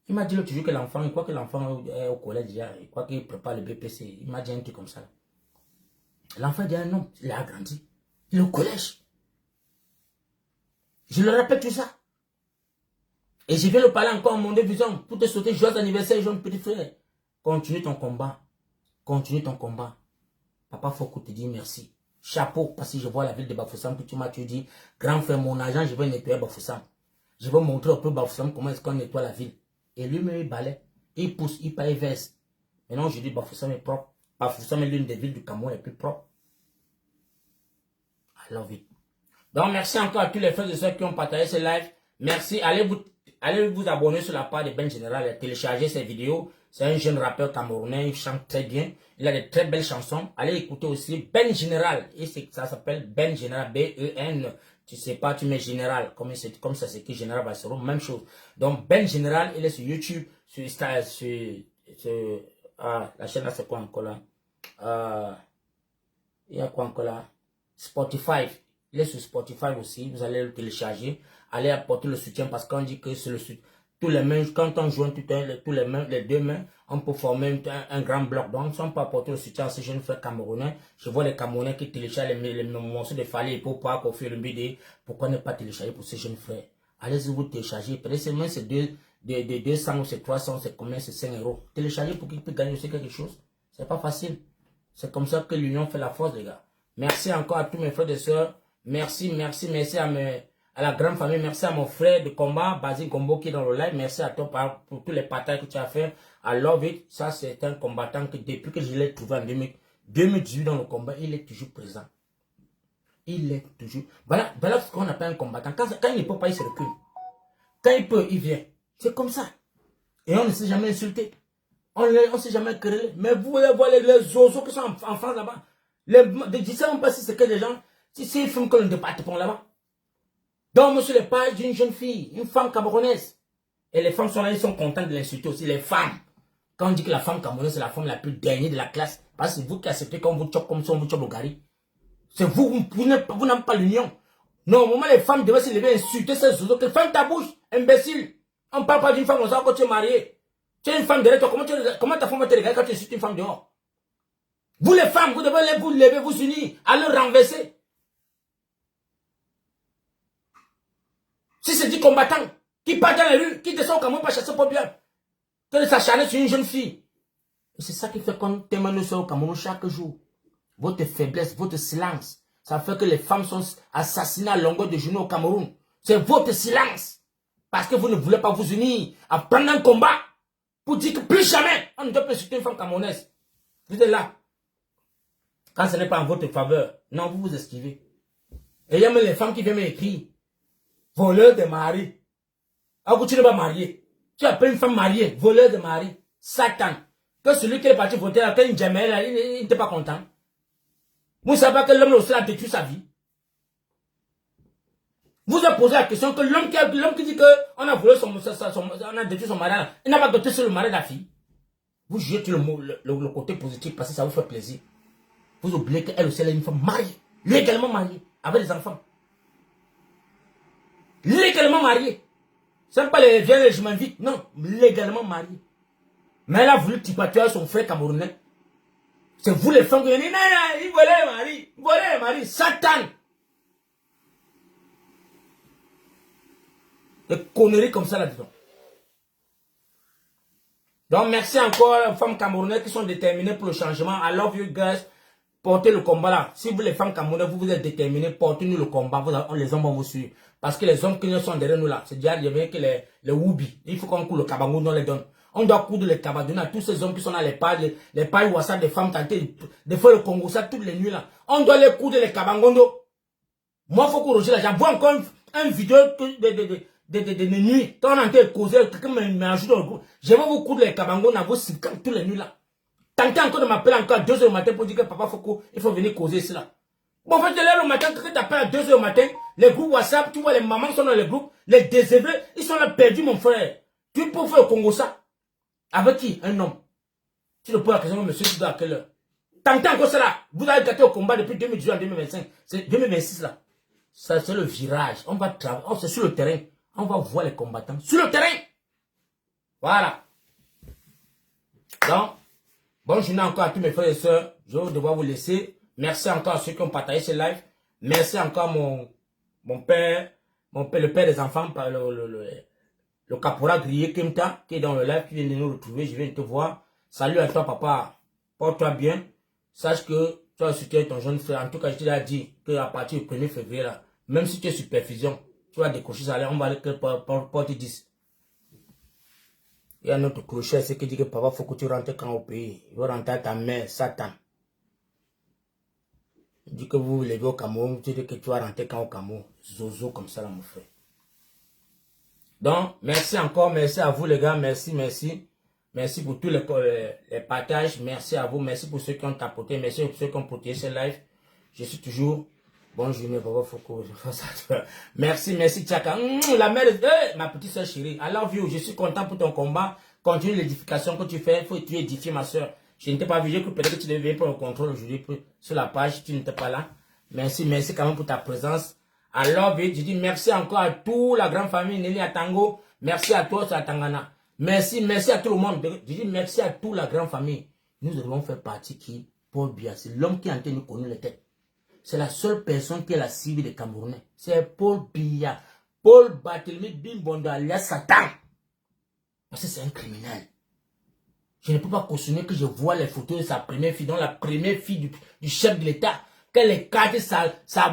Speaker 1: Il m'a dit l'autre jour que l'enfant, il croit que l'enfant est au collège déjà, il croit qu'il prépare le BPC. Il m'a dit un truc comme ça. L'enfant dit non, il a grandi. Il est au collège. Je le répète tout ça. Et je vais le parler encore à mon vision pour te souhaiter joyeux anniversaire, jeune petit frère. Continue ton combat. Continue ton combat. Papa Foko te dit merci. Chapeau, parce que je vois la ville de Bafoussam que tu m'as dit, grand frère, mon agent, je vais nettoyer Bafoussam. Je vais montrer un peu Bafoussam comment est-ce qu'on nettoie la ville. Et lui-même, il balaie, il pousse, il paye verse. Maintenant, je dis Bafoussam est propre. Bafoussam est l'une des villes du Cameroun les plus propres. I love it. Donc, merci encore à tous les frères et sœurs qui ont partagé ce live. Merci. Allez vous abonner sur la page de Ben Général et télécharger ces vidéos. C'est un jeune rappeur camerounais, il chante très bien. Il a de très belles chansons. Allez écouter aussi Ben Général. Et ça s'appelle Ben Général, B-E-N. Tu sais pas, tu mets Général. Comme ça s'écrit Général Bassero, même chose. Donc Ben Général, il est sur YouTube, sur la chaîne là, c'est quoi encore là? Il y a quoi encore là? Spotify. Il est sur Spotify aussi. Vous allez le télécharger. Allez apporter le soutien parce qu'on dit que c'est le soutien. Tous les mains, quand on joint les deux mains, on peut former un grand bloc. Donc, si on peut apporter le soutien à ces jeunes frères camerounais, je vois les Camerounais qui téléchargent les morceaux de Fali pour pas qu'on fasse le BD. Pourquoi ne pas télécharger pour ces jeunes frères? Allez-y vous télécharger. Peut-être seulement c'est 200 ou c'est 300, c'est combien? C'est 5 euros. Télécharger pour qu'ils puissent gagner aussi quelque chose. C'est pas facile. C'est comme ça que l'union fait la force, les gars. Merci encore à tous mes frères et sœurs. Merci à la grande famille. Merci à mon frère de combat, Basile Gombo, qui est dans le live. Merci à toi pour tous les partages que tu as fait. I love it. Ça, c'est un combattant que depuis que je l'ai trouvé en 2018 dans le combat, il est toujours présent. Il est toujours... Voilà ce qu'on appelle un combattant. Quand il ne peut pas, il se recule. Quand il peut, il vient. C'est comme ça. Et on ne s'est jamais insulté. On ne s'est jamais querellé. Mais vous voyez les oiseaux qui sont en France là-bas. Je ne sais même pas si c'est que des gens... Si c'est une femme que le département là-bas. Donc, sur les pages d'une jeune fille, une femme camerounaise. Et les femmes sont là, ils sont contents de l'insulter aussi, les femmes. Quand on dit que la femme camerounaise, c'est la femme la plus dernière de la classe, parce que c'est vous qui acceptez qu'on vous chope comme ça, on vous chope au gari. C'est vous n'avez pas l'union. Non, au moment les femmes devaient se lever, insulter ces oiseaux, que ferme ta bouche, imbécile. On ne parle pas d'une femme comme ça quand tu es marié. Tu es une femme derrière toi, comment ta femme va te regarder quand tu insultes une femme dehors? Vous les femmes, vous devez vous lever, vous unir, à le renverser. Si c'est dit combattant, qui part dans la rue, qui descend au Cameroun pour chasser pour bien, que de s'acharner sur une jeune fille. Et c'est ça qui fait qu'on témoigne au Cameroun chaque jour. Votre faiblesse, votre silence, ça fait que les femmes sont assassinées à longueur de journée au Cameroun. C'est votre silence. Parce que vous ne voulez pas vous unir à prendre un combat pour dire que plus jamais on ne doit plus insulter une femme camerounaise. Vous êtes là. Quand ce n'est pas en votre faveur, non, vous vous esquivez. Et il y a même les femmes qui viennent m'écrire. Voleur de mari. Alors que tu n'es pas marié. Tu appelles une femme mariée, voleur de mari. Satan. Que celui qui est parti voter là, qu'il il n'était pas content. Vous ne savez pas que l'homme aussi a détruit sa vie. Vous avez posé la question que l'homme qui dit qu'on a volé on a détruit son mari, il n'a pas détruit sur le mari de la fille. Vous jugez tout le côté positif parce que ça vous fait plaisir. Vous oubliez qu'elle aussi elle est une femme mariée, légalement mariée, avec des enfants. Légalement mariée. Ce n'est pas les viens je m'invite. Non, légalement mariée. Mais elle a voulu tipatuer son frère camerounais. C'est vous les femmes qui dites, non, il volait le mari. Il volait le mari. Satan. Des conneries comme ça là-dedans. Donc merci encore aux femmes camerounaises qui sont déterminées pour le changement. I love you guys. Portez le combat là. Si vous les femmes camerounaises, vous êtes déterminés, portez-nous le combat. Les hommes vont vous suivre. Parce que les hommes qui sont derrière nous là, c'est déjà bien que les Woubi. Il faut qu'on coule le cabango, on les donne. On doit coudre les cabadons à tous ces hommes qui sont dans les pages WhatsApp des femmes tentées de faire le Congo ça toutes les nuits là. On doit les coudre les cabangondo. Moi, il faut que Roger là, j'envoie encore une vidéo de nuit. Quand on a été causé, quelqu'un m'ajoute dans le groupe. Je vais vous coudre les cabangondo dans vos cicatrices toutes les nuits là. Tentez encore de m'appeler encore à 2 h du matin pour dire que papa Foko, il faut venir causer cela. Bon, en fait, le matin, quand tu appelles à 2 h du matin, les groupes WhatsApp, tu vois, les mamans sont dans les groupes, les désœuvrés, ils sont là perdus, mon frère. Tu peux faire au Congo ça. Avec qui? Un homme. Tu ne poses la question, monsieur, tu dois à quelle heure? Tentez encore cela. Vous avez gâté au combat depuis 2018 à 2025. C'est 2026 là. Ça, c'est le virage. On va travailler. Oh, c'est sur le terrain. On va voir les combattants. Sur le terrain. Voilà. Donc, bonne journée encore à tous mes frères et sœurs. Je vais devoir vous laisser. Merci encore à ceux qui ont partagé ce live. Merci encore à mon père, le père des enfants, le caporal grillé Kimta, qui est dans le live, qui vient de nous retrouver. Je viens de te voir. Salut à toi, papa. Porte-toi bien. Sache que tu as soutenu ton jeune frère. En tout cas, je t'ai dit qu'à partir du 1er février, là, même si tu es sur perfusion, tu vas décocher ça. On va aller porte 10. Il y a notre crochet, c'est qui dit que papa, faut que tu rentres quand au pays. Il va rentrer à ta mère, Satan. Il dit que vous vous levez au Cameroun, tu dis que tu vas rentrer quand au Cameroun. Zozo comme ça, là, mon frère. Donc, merci encore, merci à vous les gars, merci. Merci pour tous les partages, merci à vous, merci pour ceux qui ont tapoté, merci pour ceux qui ont protégé ce live. Je suis toujours, bonne journée, Baba Foko. Merci, Tchaka. La mère, ma petite soeur chérie, I love you, je suis content pour ton combat. Continue l'édification que tu fais, il faut que tu édifies ma soeur. Je ne t'ai pas vu, que peut-être que tu devais pour le contrôle aujourd'hui sur la page, tu n'étais pas là. Merci quand même pour ta présence. I love it. Je dis merci encore à toute la grande famille Nelly Atango. Merci à toi, à Tangana. Merci à tout le monde. Je dis merci à toute la grande famille. Nous devons faire partie qui Paul Biya. C'est l'homme qui est en train de nous connaître les têtes. C'est la seule personne qui est la cible des Camerounais. C'est Paul Biya. Paul Barthélemy Bimbondo alias Satan. Parce que c'est un criminel. Je ne peux pas cautionner que je vois les photos de sa première fille, dont la première fille du chef de l'État. Qu'elle écarte sa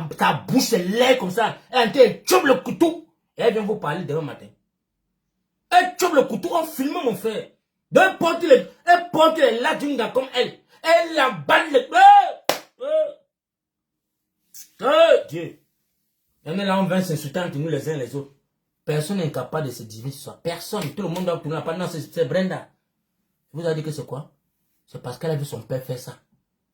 Speaker 1: bouche, ses lèvres comme ça. Elle chope le couteau. Et elle vient vous parler demain matin. Elle chope le couteau en filmant mon frère. Elle porte les lattes d'une gars comme elle. Elle la balle le... Dieu. Il y en a là, on va s'insulter entre nous les uns les autres. Personne n'est incapable de se diviser ce soir. Personne. Tout le monde doit tourner la page. Non, c'est Brenda. Vous avez dit que c'est quoi? C'est parce qu'elle a vu son père faire ça.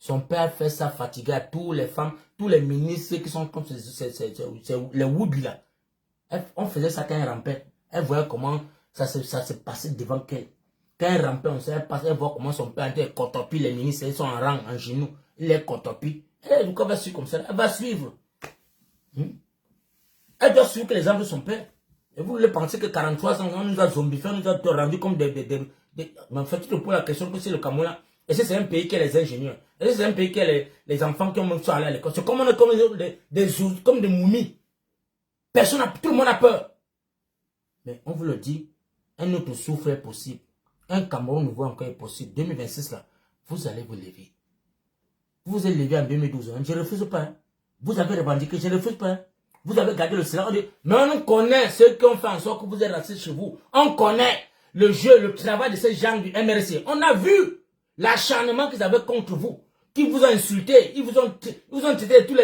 Speaker 1: Son père fait ça fatigué à toutes les femmes, tous les ministres qui sont comme les Woody là. On faisait ça quand elle rampait. Elle voyait comment ça se passait devant elle. Quand elle rampait, elle voit comment son père était cotopie, les ministres, ils sont en rang, en genoux. Il les cotopie. Elle va suivre comme ça. Elle va suivre. Elle doit suivre que les hommes de son père. Et vous voulez penser que 43 ans, on nous a zombifiés, on nous a rendu comme des mais en fait, tu te poses la question que c'est le Cameroun là. Et c'est un pays qui a les ingénieurs. Et c'est un pays qui a les enfants qui ont allé à l'école. C'est comme on est comme des momies. Tout le monde a peur. Mais on vous le dit, un autre souffle est possible. Un Cameroun nouveau encore est possible. 2026 là, vous allez vous lever. Vous vous êtes levé en 2012. Hein. Je ne refuse pas. Hein. Vous avez revendiqué, je ne refuse pas. Hein. Vous avez gardé le silence. Mais on connaît ceux qui ont fait en sorte que vous êtes racistes chez vous. On connaît le jeu, le travail de ces gens du MRC. On a vu l'acharnement qu'ils avaient contre vous. Qui vous ont insulté. Ils vous ont traité tous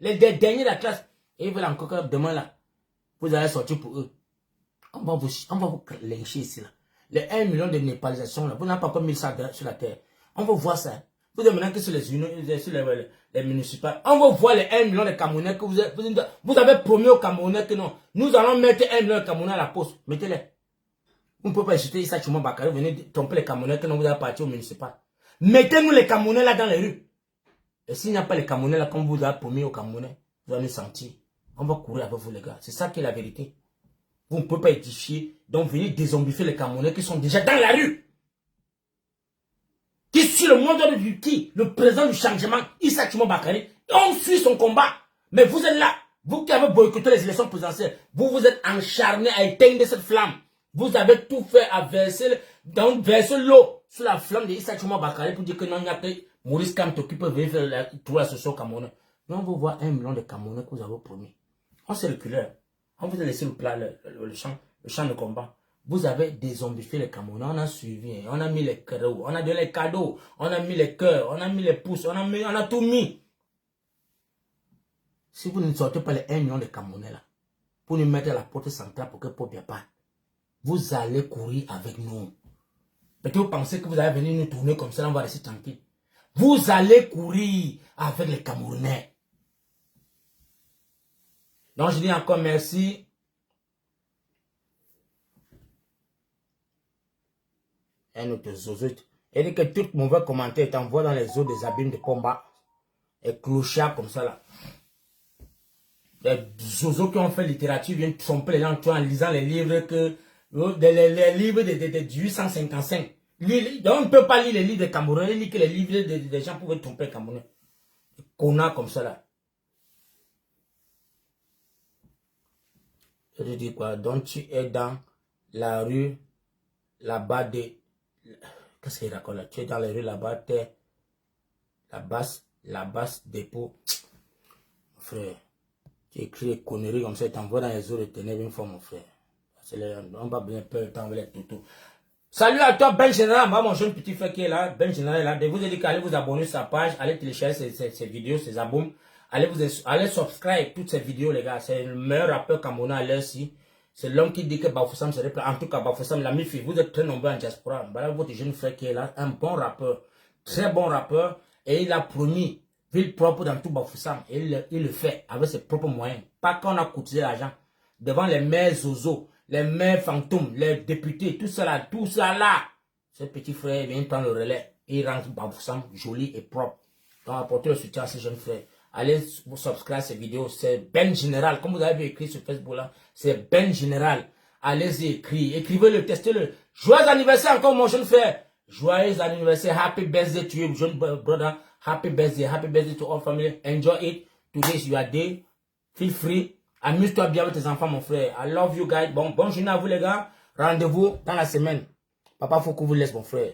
Speaker 1: les derniers de la classe. Et ils veulent encore que demain là, vous allez sortir pour eux. On va vous lyncher ici là. Les 1 million de népalisation là, vous n'avez pas encore mis ça sur la terre. On va voir ça. Vous demandez que sur les municipales. On va voir les 1 million de Camerounais que vous avez promis aux Camerounais que non. Nous allons mettre 1 million de Camerounais à la poste. Mettez-les. Vous ne pouvez pas insulter Issa Tchouma Bakary, venez tromper les Camerounais que non vous avez parti au municipal. Mettez-nous les Camerounais là dans les rues. Et s'il n'y a pas les Camerounais là, comme vous avez promis aux Camerounais, vous allez sentir. On va courir avec vous les gars. C'est ça qui est la vérité. Vous ne pouvez pas édifier. Donc venez dézombifier les Camerounais qui sont déjà dans la rue. Qui suit le monde du qui? Le président du changement, Issa Tchouma Bakary. On suit son combat. Mais vous êtes là. Vous qui avez boycotté les élections présidentielles. Vous vous êtes acharné à éteindre cette flamme. Vous avez tout fait à verser l'eau sur la flamme de Issa Tchouma Bakary pour dire que non, il y a que Maurice Kamto qui peut venir faire trouver la solution au Cameroun. Mais on va voir 1 million de Camerounais que vous avez promis. On s'est reculé. On vous a laissé le champ de combat. Vous avez dézombifié les Camerounais. On a suivi. On a mis les cadeaux. On a donné les cadeaux. On a mis les cœurs. On a mis les pouces. On a tout mis. Si vous ne sortez pas les 1 million de Camerounais là, pour nous mettre à la porte centrale pour que Paul Biya parte, vous allez courir avec nous. Peut-être vous pensez que vous allez venir nous tourner comme ça, on va rester tranquille. Vous allez courir avec les Camerounais. Donc je dis encore merci. Un autre zozo. Et dit que tout mauvais commentaire est envoyé dans les eaux des abîmes de combat. Et clochards comme ça là. Les zozos qui ont fait littérature viennent tromper les gens en lisant les livres que Les livres de 1855. On ne peut pas lire les livres des Camerounais, il lit que les livres des gens pouvaient tromper les Camerounais. Des connards comme ça là. Je te dis quoi? Donc tu es dans la rue là-bas de... Qu'est-ce qu'il raconte là? Tu es dans la rue là-bas, t'es la basse dépôt. Frère, tu écris des conneries comme ça, t'envoies dans les eaux de ténèbres une fois, mon frère. On va bien peur, t'envoies les toutous. Salut à toi, Ben Général, moi, mon jeune petit frère qui est là, Ben Général est là. Je vous ai dit qu'allez vous abonner sur sa page, allez télécharger ses vidéos, ses albums. Allez subscribe toutes ces vidéos, les gars. C'est le meilleur rappeur camerounais à l'heure ci. C'est l'homme qui dit que Bafoussam serait prêt. En tout cas, Bafoussam, l'ami fille, vous êtes très nombreux en diaspora. Voilà votre jeune frère qui est là, un bon rappeur, très bon rappeur. Et il a promis ville propre dans tout Bafoussam. Et il le fait avec ses propres moyens. Pas qu'on a cotisé l'argent. Devant les maires Zozo, les maires fantômes, les députés, tout ça là. Ce petit frère vient prendre le relais. Et il rend Bafoussam joli et propre. Donc apportez le soutien à ce jeune frère. Allez vous subscribe à ces vidéos. C'est Ben Général. Comme vous avez vu écrit sur Facebook là. C'est Ben Général. Allez-y, écrivez-le, testez-le. Joyeux anniversaire encore mon jeune frère. Joyeux anniversaire. Happy birthday to you, jeune brother. Happy birthday to all family. Enjoy it. Today is your day. Feel free. Amuse-toi bien avec tes enfants, mon frère. I love you guys. Bonne journée à vous, les gars. Rendez-vous dans la semaine. Papa, faut qu'on vous laisse, mon frère.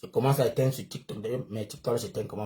Speaker 1: Je commence à éteindre sur TikTok. Mais TikTok, j'éteins comment?